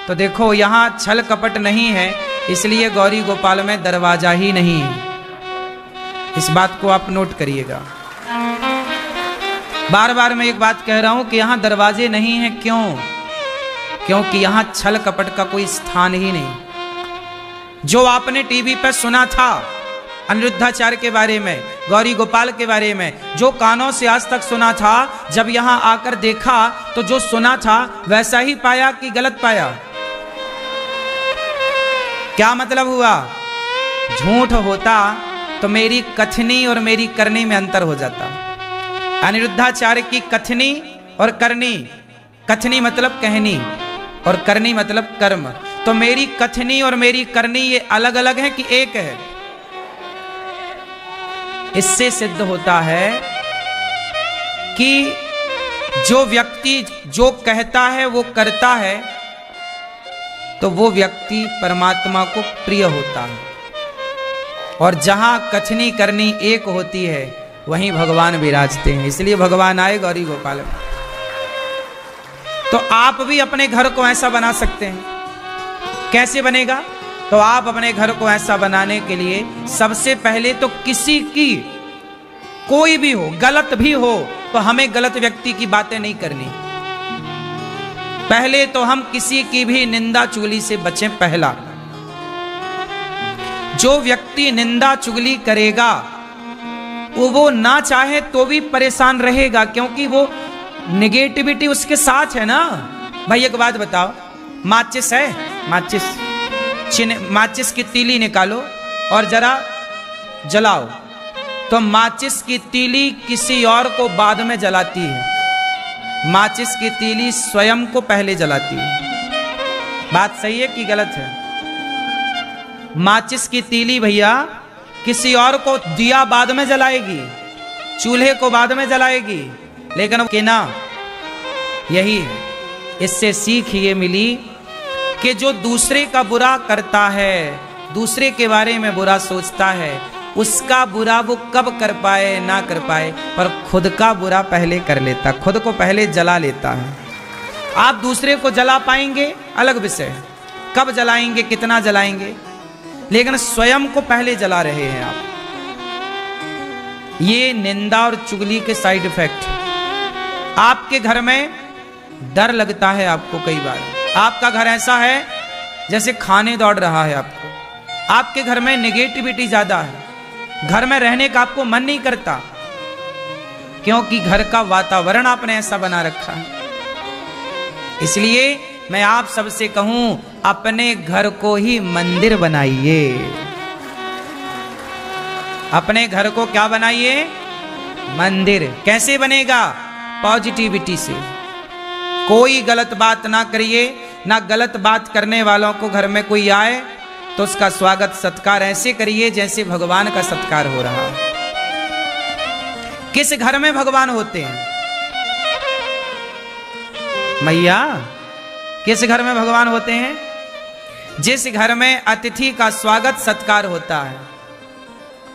Speaker 1: तो देखो यहां छल कपट नहीं है, इसलिए गौरी गोपाल में दरवाजा ही नहीं है। इस बात को आप नोट करिएगा। बार बार मैं एक बात कह रहा हूं कि यहां दरवाजे नहीं हैं। क्यों? क्योंकि यहां छल कपट का कोई स्थान ही नहीं। जो आपने टीवी पर सुना था अनिरुद्धाचार्य के बारे में, गौरी गोपाल के बारे में, जो कानों से आज तक सुना था, जब यहां आकर देखा तो जो सुना था वैसा ही पाया कि गलत पाया? क्या मतलब हुआ? झूठ होता तो मेरी कथनी और मेरी करनी में अंतर हो जाता। अनिरुद्धाचार्य की कथनी और करनी, कथनी मतलब कहनी और करनी मतलब कर्म, तो मेरी कथनी और मेरी करनी ये अलग अलग है कि एक है? इससे सिद्ध होता है कि जो व्यक्ति जो कहता है वो करता है, तो वो व्यक्ति परमात्मा को प्रिय होता है। और जहां कथनी करनी एक होती है वहीं भगवान विराजते हैं। इसलिए भगवान आए गौरी गोपाल में। तो आप भी अपने घर को ऐसा बना सकते हैं। कैसे बनेगा? तो आप अपने घर को ऐसा बनाने के लिए सबसे पहले तो किसी की, कोई भी हो, गलत भी हो, तो हमें गलत व्यक्ति की बातें नहीं करनी। पहले तो हम किसी की भी निंदा चुगली से बचें। पहला, जो व्यक्ति निंदा चुगली करेगा वो ना चाहे तो भी परेशान रहेगा, क्योंकि वो निगेटिविटी उसके साथ है ना। भाई एक बात बताओ, माचिस है, माचिस की तीली निकालो और जरा जलाओ, तो माचिस की तीली किसी और को बाद में जलाती है, माचिस की तीली स्वयं को पहले जलाती है। बात सही है कि गलत है? माचिस की तीली भैया किसी और को दिया बाद में जलाएगी, चूल्हे को बाद में जलाएगी, लेकिन कि ना, यही है। इससे सीख ये मिली कि जो दूसरे का बुरा करता है, दूसरे के बारे में बुरा सोचता है, उसका बुरा वो कब कर पाए ना कर पाए, पर खुद का बुरा पहले कर लेता, खुद को पहले जला लेता है। आप दूसरे को जला पाएंगे अलग विषय है, कब जलाएंगे, कितना जलाएंगे, लेकिन स्वयं को पहले जला रहे हैं आप। ये निंदा और चुगली के साइड इफेक्ट। आपके घर में डर लगता है आपको, कई बार आपका घर ऐसा है जैसे खाने दौड़ रहा है आपको, आपके घर में नेगेटिविटी ज्यादा है, घर में रहने का आपको मन नहीं करता, क्योंकि घर का वातावरण आपने ऐसा बना रखा है। इसलिए मैं आप सबसे कहूं, अपने घर को ही मंदिर बनाइए। अपने घर को क्या बनाइए? मंदिर। कैसे बनेगा? पॉजिटिविटी से। कोई गलत बात ना करिए, ना गलत बात करने वालों को घर में कोई आए तो उसका स्वागत सत्कार ऐसे करिए जैसे भगवान का सत्कार हो रहा है। किस घर में भगवान होते हैं? मैया, किस घर में भगवान होते हैं? जिस घर में अतिथि का स्वागत सत्कार होता है,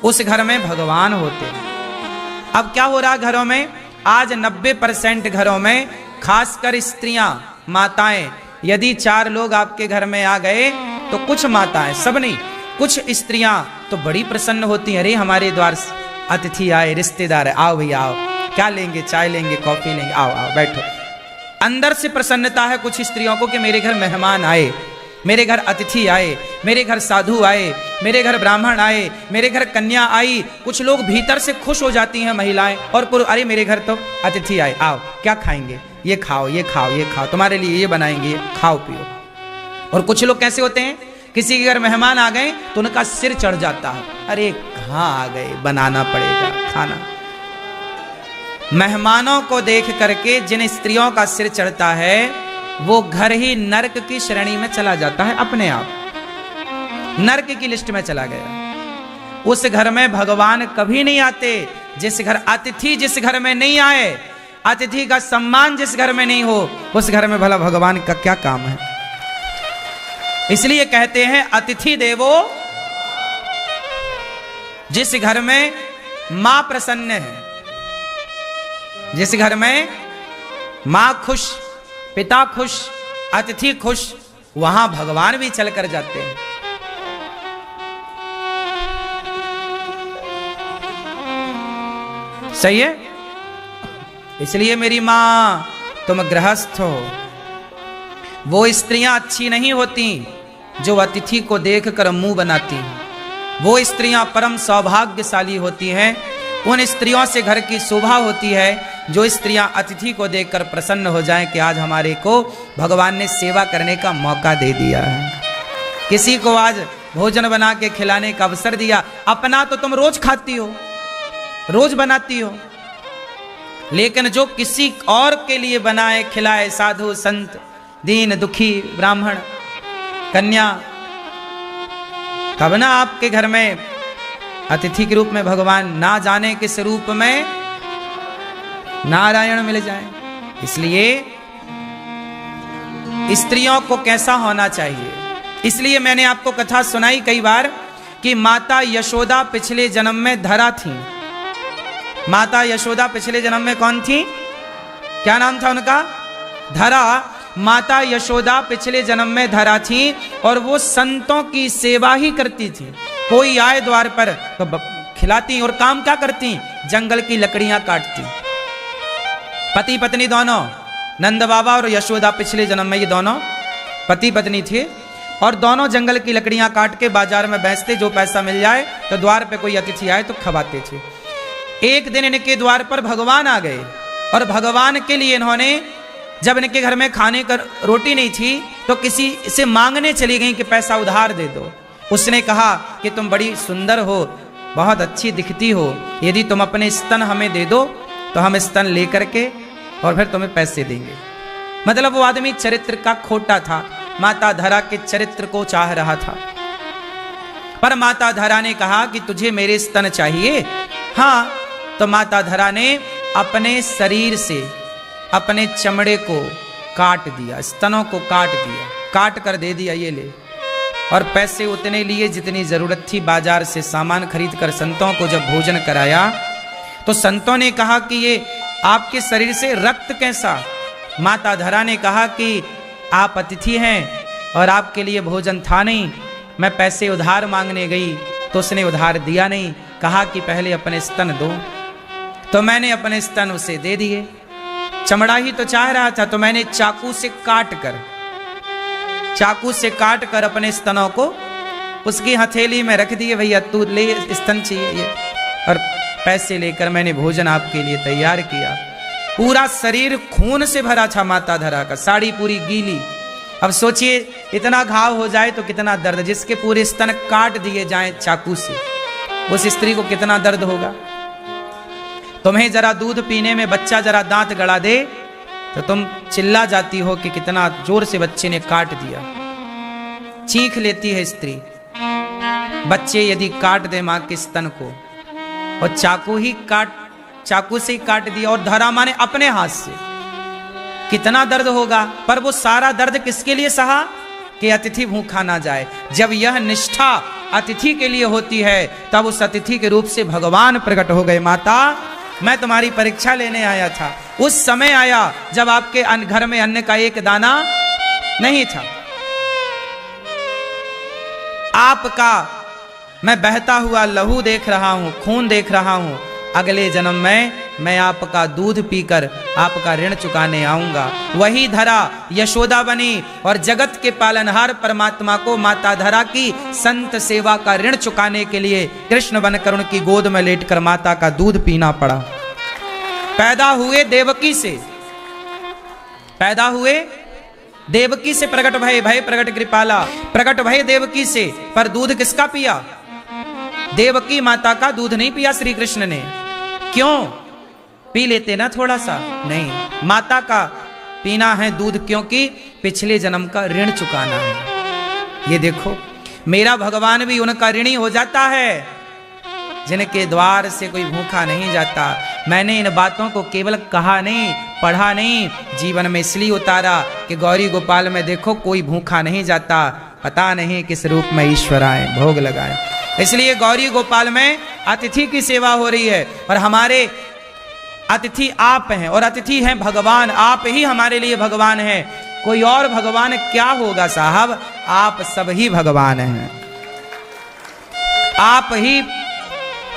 Speaker 1: उस घर में भगवान होते हैं। अब क्या हो रहा घरों में? आज 90% घरों में, खासकर स्त्रियां, माताएं, यदि 4 लोग आपके घर में आ गए तो कुछ माताएं, सब नहीं, कुछ स्त्रियां तो बड़ी प्रसन्न होती हैं। अरे हमारे द्वार अतिथि आए, रिश्तेदार है, आओ भैया आओ, क्या लेंगे? चाय लेंगे, कॉफी लेंगे, आओ आओ बैठो। अंदर से प्रसन्नता है कुछ स्त्रियों को कि मेरे घर मेहमान आए, मेरे घर अतिथि आए, मेरे घर साधु आए, मेरे घर ब्राह्मण आए, मेरे घर कन्या आई। कुछ लोग भीतर से खुश हो जाती हैं महिलाएं और पुरुष, अरे मेरे घर तो अतिथि आए, आओ क्या खाएंगे, ये खाओ ये खाओ ये खाओ, तुम्हारे लिए ये बनाएंगे, ये खाओ पियो। और कुछ लोग कैसे होते हैं, किसी के घर मेहमान आ गए तो उनका सिर चढ़ जाता है, अरे कहाँ आ गए, बनाना पड़ेगा खाना। मेहमानों को देख करके जिन स्त्रियों का सिर चढ़ता है, वो घर ही नरक की श्रेणी में चला जाता है, अपने आप नरक की लिस्ट में चला गया। उस घर में भगवान कभी नहीं आते। जिस घर अतिथि, जिस घर में नहीं आए, अतिथि का सम्मान जिस घर में नहीं हो, उस घर में भला भगवान का क्या काम है? इसलिए कहते हैं अतिथि देवो। जिस घर में मां प्रसन्न है, जिस घर में मां खुश, पिता खुश, अतिथि खुश, वहां भगवान भी चल कर जाते हैं। सही है? इसलिए मेरी मां, तुम गृहस्थ हो। वो स्त्रियां अच्छी नहीं होती जो अतिथि को देखकर मुंह बनाती हैं। वो स्त्रियां परम सौभाग्यशाली होती हैं। उन स्त्रियों से घर की शोभा होती है जो स्त्रियां अतिथि को देखकर प्रसन्न हो जाएं कि आज हमारे को भगवान ने सेवा करने का मौका दे दिया है, किसी को आज भोजन बना के खिलाने का अवसर दिया। अपना तो तुम रोज खाती हो, रोज बनाती हो, लेकिन जो किसी और के लिए बनाए खिलाए, साधु संत, दीन दुखी, ब्राह्मण, कन्या, तब ना आपके घर में अतिथि के रूप में भगवान, ना जाने किस रूप में नारायण मिल जाए। इसलिए स्त्रियों को कैसा होना चाहिए? इसलिए मैंने आपको कथा सुनाई कई बार कि माता यशोदा पिछले जन्म में धरा थी। माता यशोदा पिछले जन्म में कौन थी? क्या नाम था उनका? धरा। माता यशोदा पिछले जन्म में धरा थी और वो संतों की सेवा ही करती थी। कोई आए द्वार पर तो खिलाती, और काम क्या करती? जंगल की लकड़ियां काटती। पति पत्नी दोनों, नंद बाबा और यशोदा पिछले जन्म में ये दोनों पति पत्नी थे, और दोनों जंगल की लकड़ियां काट के बाजार में बेचते, जो पैसा मिल जाए तो द्वार पे कोई अतिथि आए तो खवाते थे। एक दिन इनके द्वार पर भगवान आ गए, और भगवान के लिए इन्होंने, जब इनके घर में खाने का रोटी नहीं थी तो किसी से मांगने चली गई कि पैसा उधार दे दो। उसने कहा कि तुम बड़ी सुंदर हो, बहुत अच्छी दिखती हो, यदि तुम अपने स्तन हमें दे दो तो हम स्तन लेकर के और फिर तुम्हें पैसे देंगे। मतलब वो आदमी चरित्र का खोटा था, माता धरा के चरित्र को चाह रहा था। पर माता धरा ने कहा कि तुझे मेरे स्तन चाहिए। हाँ, तो माता धरा ने अपने शरीर से अपने चमड़े को काट दिया, स्तनों को काट दिया, काट कर दे दिया, ये ले। और पैसे उतने लिए जितनी जरूरत थी, बाजार से सामान खरीद कर संतों को जब भोजन कराया तो संतों ने कहा कि ये आपके शरीर से रक्त कैसा? माता धरा ने कहा कि आप अतिथि हैं और आपके लिए भोजन था नहीं। मैं पैसे उधार मांगने गई तो उसने उधार दिया नहीं, कहा कि पहले अपने स्तन दो। तो मैंने अपने स्तन उसे दे दिए। चमड़ा ही तो चाह रहा था, तो मैंने चाकू से काट कर अपने स्तनों को उसकी हथेली में रख दिए। भैया तू ले, स्तन चाहिए ये। और पैसे लेकर मैंने भोजन आपके लिए तैयार किया। पूरा शरीर खून से भरा था माता धरा का, साड़ी पूरी गीली। अब सोचिए इतना घाव हो जाए तो कितना दर्द, जिसके पूरे स्तन काट दिए जाएं चाकू से, उस स्त्री को कितना दर्द होगा। तुम्हें जरा दूध पीने में बच्चा जरा दांत गड़ा दे तो तुम चिल्ला जाती हो कि कितना जोर से बच्चे ने काट दिया। चीख लेती है स्त्री। बच्चे यदि काट दे मां के स्तन को, और चाकू से ही काट दिया, और धरा मां ने अपने हाथ से, कितना दर्द होगा। पर वो सारा दर्द किसके लिए सहा? कि अतिथि भूखा ना जाए। जब यह निष्ठा अतिथि के लिए होती है तब उस अतिथि के रूप से भगवान प्रकट हो गए। माता, मैं तुम्हारी परीक्षा लेने आया था। उस समय आया जब आपके घर में अन्न का एक दाना नहीं था। आपका मैं बहता हुआ लहू देख रहा हूं, खून देख रहा हूं। अगले जन्म में मैं आपका दूध पीकर आपका ऋण चुकाने आऊंगा। वही धरा यशोदा बनी और जगत के पालनहार परमात्मा को माता धरा की संत सेवा का ऋण चुकाने के लिए कृष्ण बनकर उनकी गोद में लेटकर माता का दूध पीना पड़ा। पैदा हुए देवकी से, प्रकट भय प्रकट कृपाला, प्रकट भय देवकी से। पर दूध किसका पिया? देवकी माता का दूध नहीं पिया श्री कृष्ण ने। क्यों? पी लेते ना थोड़ा सा, नहीं, माता का पीना है दूध, क्योंकि पिछले जन्म का ऋण चुकाना है। ये देखो, मेरा भगवान भी उनका ऋणी हो जाता है जिनके द्वार से कोई भूखा नहीं जाता। मैंने इन बातों को केवल कहा नहीं, पढ़ा नहीं, जीवन में इसलिए उतारा कि गौरी गोपाल में देखो कोई भूखा नहीं जाता। पता नहीं किस रूप में ईश्वर आए, भोग लगाए। इसलिए गौरी गोपाल में अतिथि की सेवा हो रही है, और हमारे अतिथि आप हैं, और अतिथि हैं भगवान। आप ही हमारे लिए भगवान हैं। कोई और भगवान क्या होगा साहब? आप सब ही भगवान हैं। आप ही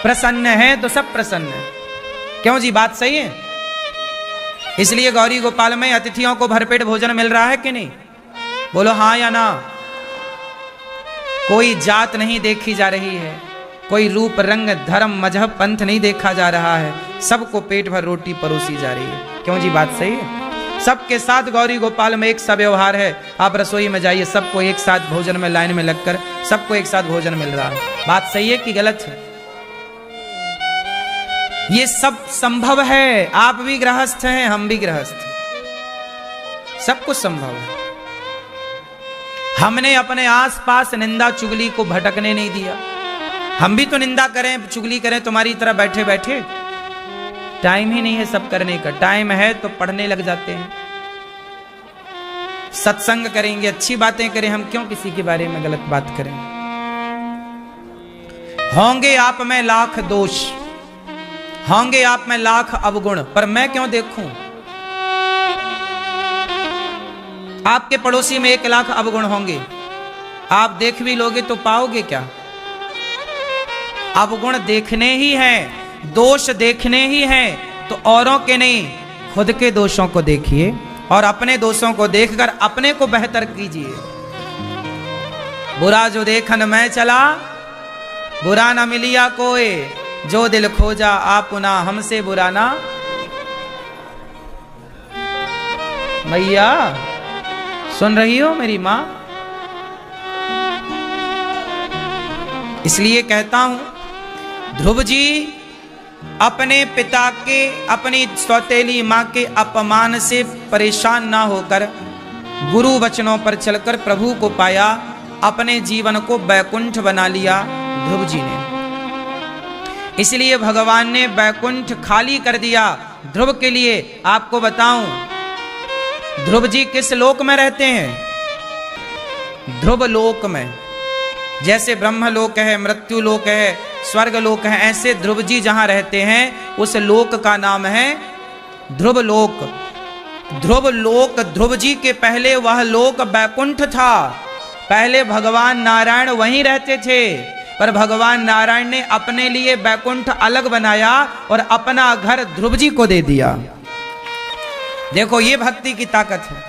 Speaker 1: प्रसन्न हैं तो सब प्रसन्न हैं। क्यों जी, बात सही है? इसलिए गौरी गोपाल में अतिथियों को भरपेट भोजन मिल रहा है कि नहीं? बोलो हाँ या ना। कोई जात नहीं देखी जा रही है, कोई रूप रंग धर्म मजहब पंथ नहीं देखा जा रहा है। सबको पेट भर रोटी परोसी जा रही है। क्यों जी, बात सही है? सबके साथ गौरी गोपाल में एक सा व्यवहार है। आप रसोई में जाइए, सबको एक साथ भोजन में लाइन में लगकर सबको एक साथ भोजन मिल रहा है। बात सही है कि गलत है? ये सब संभव है। आप भी गृहस्थ हैं, हम भी गृहस्थ हैं, सब कुछ संभव है। हमने अपने आसपास निंदा चुगली को भटकने नहीं दिया। हम भी तो निंदा करें, चुगली करें तुम्हारी तरह बैठे बैठे? टाइम ही नहीं है सब करने का। टाइम है तो पढ़ने लग जाते हैं, सत्संग करेंगे, अच्छी बातें करें। हम क्यों किसी के बारे में गलत बात करें? होंगे आप में लाख दोष, होंगे आप में लाख अवगुण, पर मैं क्यों देखूं? आपके पड़ोसी में 1 लाख अवगुण होंगे, आप देख भी लोगे तो पाओगे क्या? अवगुण देखने ही हैं, दोष देखने ही हैं, तो औरों के नहीं, खुद के दोषों को देखिए और अपने दोषों को देखकर अपने को बेहतर कीजिए। बुरा जो देखन मैं चला, बुरा न मिलिया कोई, जो दिल खोजा आपुना हमसे बुरा ना। मैया सुन रही हो मेरी मां? इसलिए कहता हूं, ध्रुव जी अपने पिता के, अपनी सौतेली मां के अपमान से परेशान ना होकर गुरु वचनों पर चलकर प्रभु को पाया अपने जीवन को बैकुंठ बना लिया ध्रुव जी ने। इसलिए भगवान ने बैकुंठ खाली कर दिया ध्रुव के लिए। आपको बताऊं, ध्रुव जी किस लोक में रहते हैं? ध्रुव लोक में। जैसे ब्रह्म लोक है, मृत्यु लोक है, स्वर्ग लोक है, ऐसे ध्रुव जी जहां रहते हैं उस लोक का नाम है ध्रुव लोक। ध्रुव लोक, ध्रुव जी के पहले वह लोक बैकुंठ था। पहले भगवान नारायण वहीं रहते थे, पर भगवान नारायण ने अपने लिए बैकुंठ अलग बनाया और अपना घर ध्रुव जी को दे दिया। देखो ये भक्ति की ताकत है,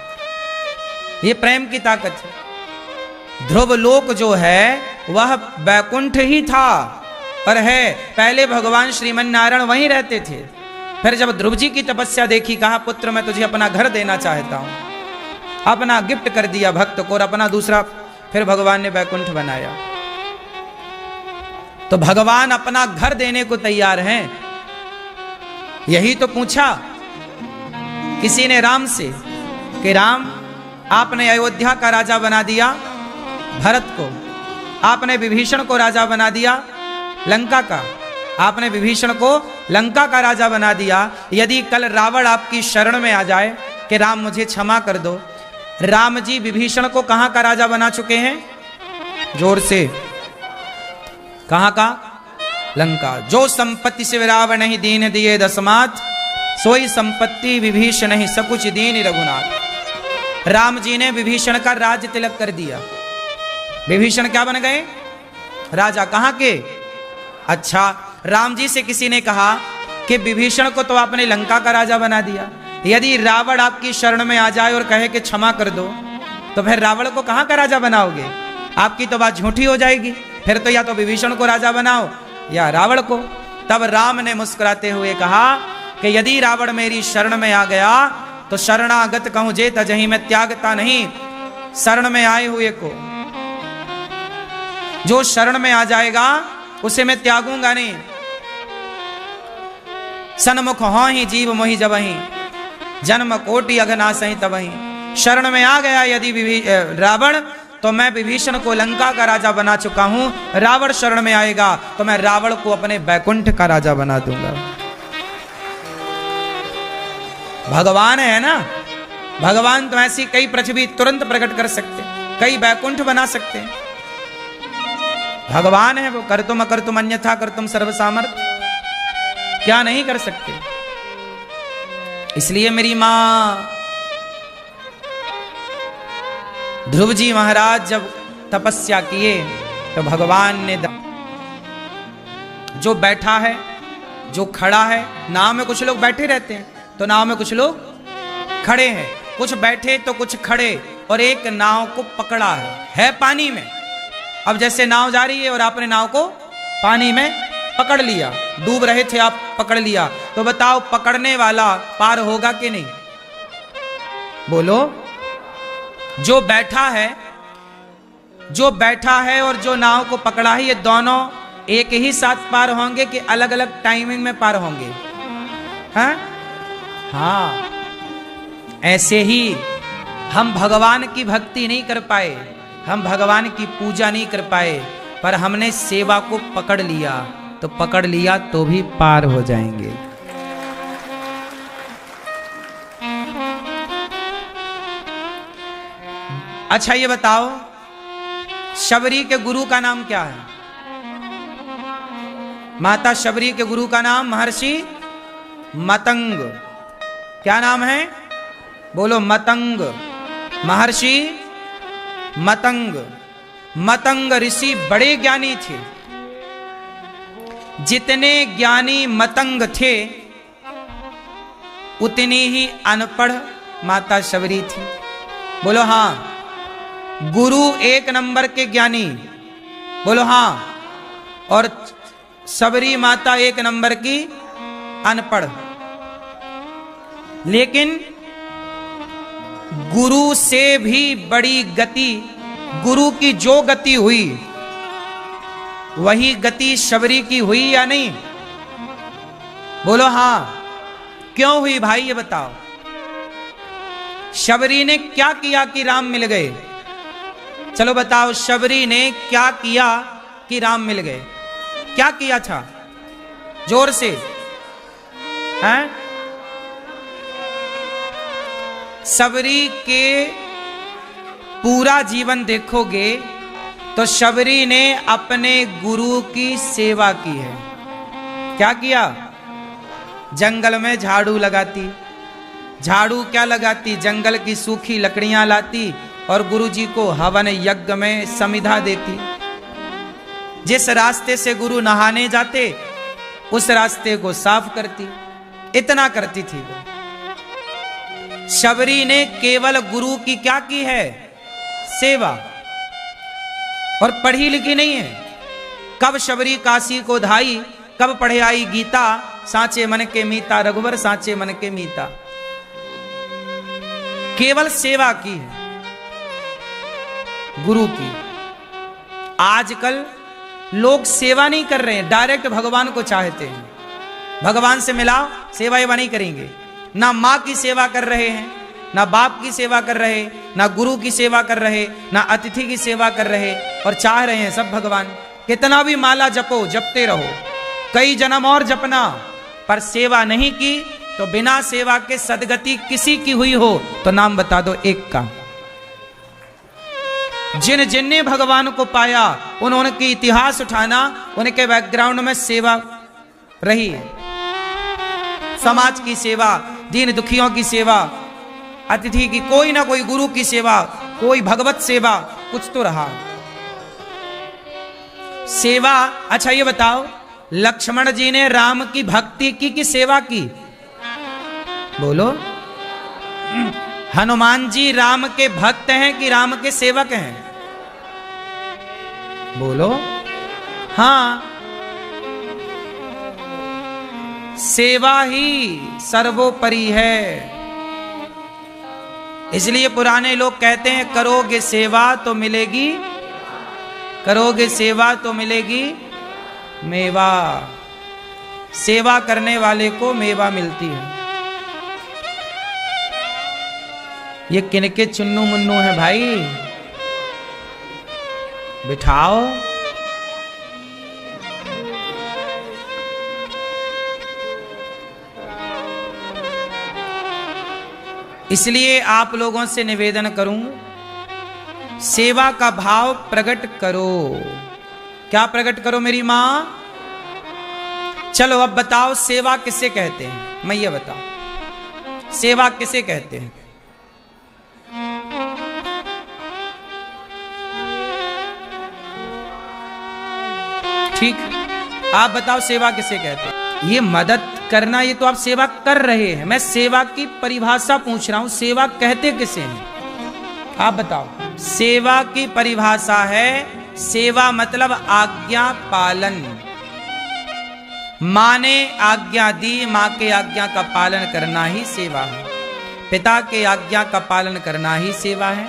Speaker 1: ये प्रेम की ताकत है। ध्रुव लोक जो है वह बैकुंठ ही था पर है, पहले भगवान श्रीमन नारायण वहीं रहते थे। फिर जब ध्रुव जी की तपस्या देखी, कहा पुत्र मैं तुझे अपना घर देना चाहता हूं, अपना गिफ्ट कर दिया भक्त को और अपना दूसरा फिर भगवान ने बैकुंठ बनाया। तो भगवान अपना घर देने को तैयार हैं। यही तो पूछा किसी ने राम से कि राम आपने अयोध्या का राजा बना दिया भरत को, आपने विभीषण को राजा बना दिया लंका का, आपने विभीषण को लंका का राजा बना दिया। यदि कल रावण आपकी शरण में आ जाए कि राम मुझे क्षमा कर दो, राम जी विभीषण को कहां का राजा बना चुके हैं? जोर से, कहां का? लंका। जो संपत्ति से रावण ही दीन दिए दसमात, सोई संपत्ति विभीषण ही सकुच दीन रघुनाथ। राम जी ने विभीषण का राज्य तिलक कर दिया। विभीषण क्या बन गए? राजा। कहां के? अच्छा, राम जी से किसी ने कहा कि विभीषण को तो आपने लंका का राजा बना दिया, यदि रावण आपकी शरण में आ जाए और कहे कि क्षमा कर दो, तो फिर रावण को कहां का राजा बनाओगे? आपकी तो बात झूठी हो जाएगी। फिर तो या तो विभीषण को राजा बनाओ या रावण को। तब राम ने मुस्कुराते हुए कहा कि यदि रावण मेरी शरण में आ गया तो शरणागत कहूं जे तजहि, मैं त्यागता नहीं शरण में आए हुए को। जो शरण में आ जाएगा उसे मैं त्यागूंगा नहीं। सन्मुख हो ही जीव मोहि जबहि, जन्म कोटि अघनासहि तबहि। शरण में आ गया यदि रावण, तो मैं विभीषण को लंका का राजा बना चुका हूं। रावण शरण में आएगा तो मैं रावण को अपने बैकुंठ का राजा बना दूंगा। भगवान है ना, भगवान तो ऐसी कई पृथ्वी तुरंत प्रकट कर सकते, कई बैकुंठ बना सकते। भगवान है वो, कर तुम अकर तुम अन्यथा कर तुम सर्व सामर्थ, क्या नहीं कर सकते। इसलिए मेरी मां ध्रुव जी महाराज जब तपस्या किए तो भगवान ने जो बैठा है, जो खड़ा है, नाव में कुछ लोग बैठे रहते हैं तो नाव में कुछ लोग खड़े हैं, कुछ बैठे तो कुछ खड़े, और एक नाव को पकड़ा है पानी में। अब जैसे नाव जा रही है और आपने नाव को पानी में पकड़ लिया, डूब रहे थे आप, पकड़ लिया, तो बताओ पकड़ने वाला पार होगा कि नहीं? बोलो। जो बैठा है और जो नाव को पकड़ा है, ये दोनों एक ही साथ पार होंगे कि अलग अलग टाइमिंग में पार होंगे? हाँ, ऐसे ही हम भगवान की भक्ति नहीं कर पाए, हम भगवान की पूजा नहीं कर पाए, पर हमने सेवा को पकड़ लिया, तो पकड़ लिया तो भी पार हो जाएंगे। अच्छा ये बताओ, शबरी के गुरु का नाम क्या है? माता शबरी के गुरु का नाम महर्षि मतंग। क्या नाम है? बोलो, मतंग। महर्षि मतंग। मतंग ऋषि बड़े ज्ञानी थे। जितने ज्ञानी मतंग थे उतनी ही अनपढ़ माता शबरी थी। बोलो हाँ। गुरु एक नंबर के ज्ञानी, बोलो हाँ, और शबरी माता एक नंबर की अनपढ़। लेकिन गुरु से भी बड़ी गति, गुरु की जो गति हुई वही गति शबरी की हुई या नहीं? बोलो हाँ। क्यों हुई भाई ये बताओ। शबरी ने क्या किया कि राम मिल गए? चलो बताओ, शबरी ने क्या किया कि राम मिल गए? क्या किया था? जोर से हैं? शबरी के पूरा जीवन देखोगे तो शबरी ने अपने गुरु की सेवा की है। क्या किया? जंगल में झाड़ू लगाती। झाड़ू क्या लगाती? जंगल की सूखी लकड़ियां लाती और गुरुजी को हवन यज्ञ में समिधा देती। जिस रास्ते से गुरु नहाने जाते उस रास्ते को साफ करती। इतना करती थी वो। शबरी ने केवल गुरु की क्या की है? सेवा। और पढ़ी लिखी नहीं है। कब शबरी काशी को धाई, कब पढ़े आई गीता, सांचे मन के मीता रघुवर सांचे मन के मीता। केवल सेवा की है गुरु की। आजकल लोग सेवा नहीं कर रहे हैं, डायरेक्ट भगवान को चाहते हैं। भगवान से मिलाओ, सेवा एवा नहीं करेंगे। ना माँ की सेवा कर रहे हैं, ना बाप की सेवा कर रहे, ना गुरु की सेवा कर रहे, ना अतिथि की सेवा कर रहे, और चाह रहे हैं सब भगवान। कितना भी माला जपो, जपते रहो, कई जन्म और जपना, पर सेवा नहीं की तो बिना सेवा के सदगति किसी की हुई हो तो नाम बता दो एक का। जिन जिनने भगवान को पाया उन्होंने की इतिहास उठाना, उनके बैकग्राउंड में सेवा रही है। समाज की सेवा, दीन दुखियों की सेवा, अतिथि की, कोई ना कोई गुरु की सेवा, कोई भगवत सेवा, कुछ तो रहा सेवा। अच्छा ये बताओ, लक्ष्मण जी ने राम की भक्ति की सेवा की? बोलो। हनुमान जी राम के भक्त हैं कि राम के सेवक हैं? बोलो। हाँ, सेवा ही सर्वोपरि है। इसलिए पुराने लोग कहते हैं करोगे सेवा तो मिलेगी, करोगे सेवा तो मिलेगी मेवा। सेवा करने वाले को मेवा मिलती है। ये किनके चुन्नू मुन्नू है भाई? बिठाओ। इसलिए आप लोगों से निवेदन करूं, सेवा का भाव प्रकट करो। क्या प्रकट करो मेरी मां? चलो अब बताओ, सेवा किसे कहते हैं? मैं ये बताओ, सेवा किसे कहते हैं? ठीक, आप बताओ सेवा किसे कहते हैं? ये मदद करना, ये तो आप सेवा कर रहे हैं। मैं सेवा की परिभाषा पूछ रहा हूं, सेवा कहते किसे हैं? आप बताओ। सेवा की परिभाषा है, सेवा मतलब आज्ञा पालन। माँ ने आज्ञा दी, माँ के आज्ञा का पालन करना ही सेवा है। पिता के आज्ञा का पालन करना ही सेवा है।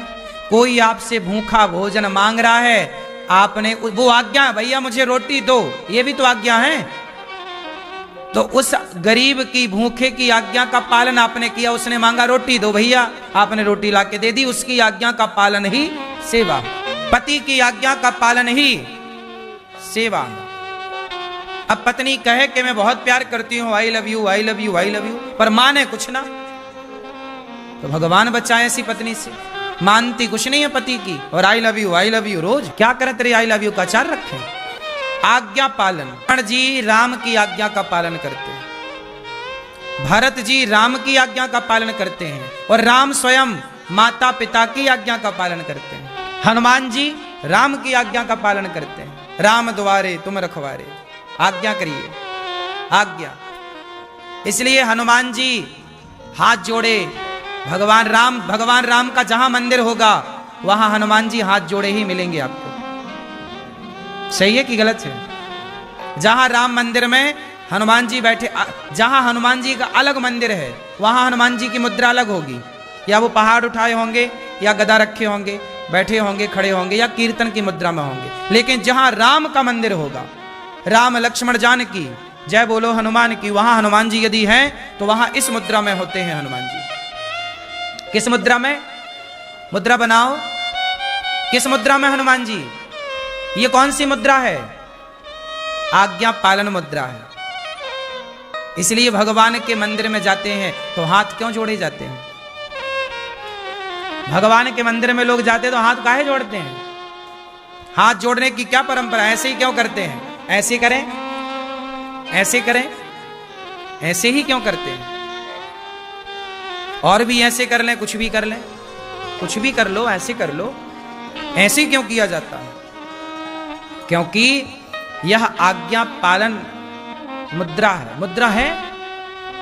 Speaker 1: कोई आपसे भूखा भोजन मांग रहा है, आपने वो आज्ञा, भैया मुझे रोटी दो, ये भी तो आज्ञा है। तो उस गरीब की, भूखे की आज्ञा का पालन आपने किया। उसने मांगा रोटी दो भैया, आपने रोटी लाके दे दी, उसकी आज्ञा का पालन ही सेवा। पति की आज्ञा का पालन ही सेवा। अब पत्नी कहे कि मैं बहुत प्यार करती हूं, I love you, I love you, I love you, पर माने कुछ ना, तो भगवान बचाए ऐसी पत्नी से। मानती कुछ नहीं है पति की, और आई लव यू रोज। क्या करे तेरे आई लव यू का आचार रखे? आज्ञा पालन। लक्ष्मण जी राम की आज्ञा का पालन करते हैं, भरत जी राम की आज्ञा का पालन करते हैं, और राम स्वयं माता पिता की आज्ञा का पालन करते हैं। हनुमान जी राम की आज्ञा का पालन करते हैं। राम द्वारे तुम रखवारे, आज्ञा करिए, आज्ञा। इसलिए हनुमान जी हाथ जोड़े, भगवान राम का जहां मंदिर होगा वहां हनुमान जी हाथ जोड़े ही मिलेंगे आपको। सही है कि गलत है? जहां राम मंदिर में हनुमान जी बैठे, जहां हनुमान जी का अलग मंदिर है वहां हनुमान जी की मुद्रा अलग होगी। या वो पहाड़ उठाए होंगे, या गदा रखे होंगे, बैठे होंगे, खड़े होंगे, या कीर्तन की मुद्रा में होंगे। लेकिन जहां राम का मंदिर होगा, राम लक्ष्मण जानकी जय बोलो हनुमान की, वहां हनुमान जी यदि हैं तो वहां इस मुद्रा में होते हैं हनुमान जी। किस मुद्रा में? मुद्रा बनाओ, किस मुद्रा में हनुमान जी? ये कौन सी मुद्रा है? आज्ञा पालन मुद्रा है। इसलिए भगवान के मंदिर में जाते हैं तो हाथ क्यों जोड़े जाते हैं? भगवान के मंदिर में लोग जाते हैं तो हाथ काहे जोड़ते हैं? हाथ जोड़ने की क्या परंपरा? ऐसे ही क्यों करते हैं? ऐसे करें, ऐसे करें, ऐसे ही क्यों करते हैं? और भी ऐसे कर लें, कुछ भी कर लें, कुछ भी कर लो, ऐसे कर लो, ऐसे क्यों किया जाता है? क्योंकि यह आज्ञा पालन मुद्रा है। मुद्रा है,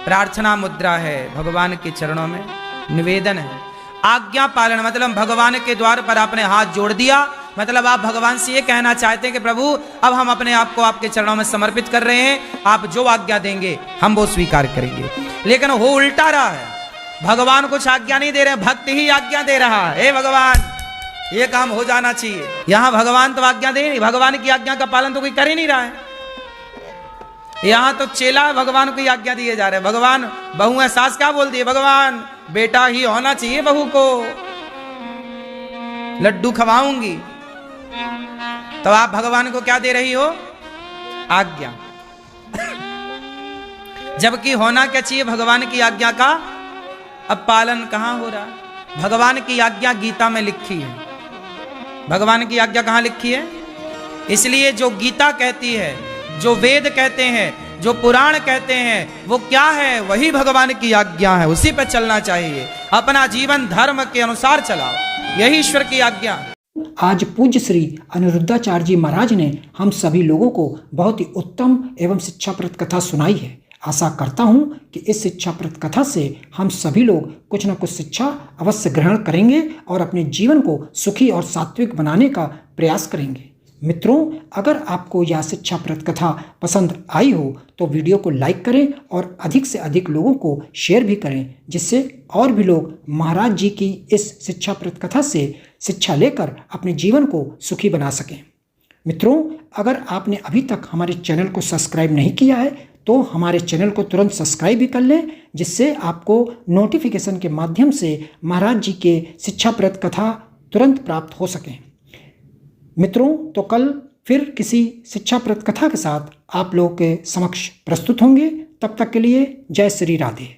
Speaker 1: प्रार्थना मुद्रा है, भगवान के चरणों में निवेदन है। आज्ञा पालन मतलब भगवान के द्वार पर आपने हाथ जोड़ दिया, मतलब आप भगवान से ये कहना चाहते हैं कि प्रभु अब हम अपने आप को आपके चरणों में समर्पित कर रहे हैं, आप जो आज्ञा देंगे हम वो स्वीकार करेंगे। लेकिन हो उल्टा रहा है, भगवान कुछ आज्ञा नहीं दे रहे, भक्त ही आज्ञा दे रहा है। हे भगवान ये काम हो जाना चाहिए। यहां भगवान तो आज्ञा दे नहीं, भगवान की आज्ञा का पालन तो कोई कर ही नहीं रहा है। यहां तो चेला भगवान को आज्ञा दिए जा रहे हैं। भगवान बहू है, सास क्या बोल दी? भगवान बेटा ही होना चाहिए, बहू को लड्डू खवाऊंगी। तो आप भगवान को क्या दे रही हो? आज्ञा। जबकि होना क्या चाहिए भगवान की आज्ञा का? अब पालन कहां हो रहा? भगवान की आज्ञा गीता में लिखी है। भगवान की आज्ञा कहां लिखी है? इसलिए जो गीता कहती है, जो वेद कहते हैं, जो पुराण कहते हैं, वो क्या है? वही भगवान की आज्ञा है, उसी पर चलना चाहिए। अपना जीवन धर्म के अनुसार चलाओ, यही ईश्वर की आज्ञा।
Speaker 2: आज पूज्य श्री अनिरुद्धाचार्य जी महाराज ने हम सभी लोगों को बहुत ही उत्तम एवं शिक्षाप्रद कथा सुनाई है। आशा करता हूँ कि इस शिक्षाप्रद कथा से हम सभी लोग कुछ न कुछ शिक्षा अवश्य ग्रहण करेंगे और अपने जीवन को सुखी और सात्विक बनाने का प्रयास करेंगे। मित्रों, अगर आपको यह शिक्षाप्रद कथा पसंद आई हो तो वीडियो को लाइक करें और अधिक से अधिक लोगों को शेयर भी करें, जिससे और भी लोग महाराज जी की इस शिक्षाप्रद कथा से शिक्षा लेकर अपने जीवन को सुखी बना सकें। मित्रों, अगर आपने अभी तक हमारे चैनल को सब्सक्राइब नहीं किया है तो हमारे चैनल को तुरंत सब्सक्राइब भी कर लें, जिससे आपको नोटिफिकेशन के माध्यम से महाराज जी के शिक्षाप्रद कथा तुरंत प्राप्त हो सकें। मित्रों, तो कल फिर किसी शिक्षाप्रद कथा के साथ आप लोगों के समक्ष प्रस्तुत होंगे। तब तक के लिए जय श्री राधे।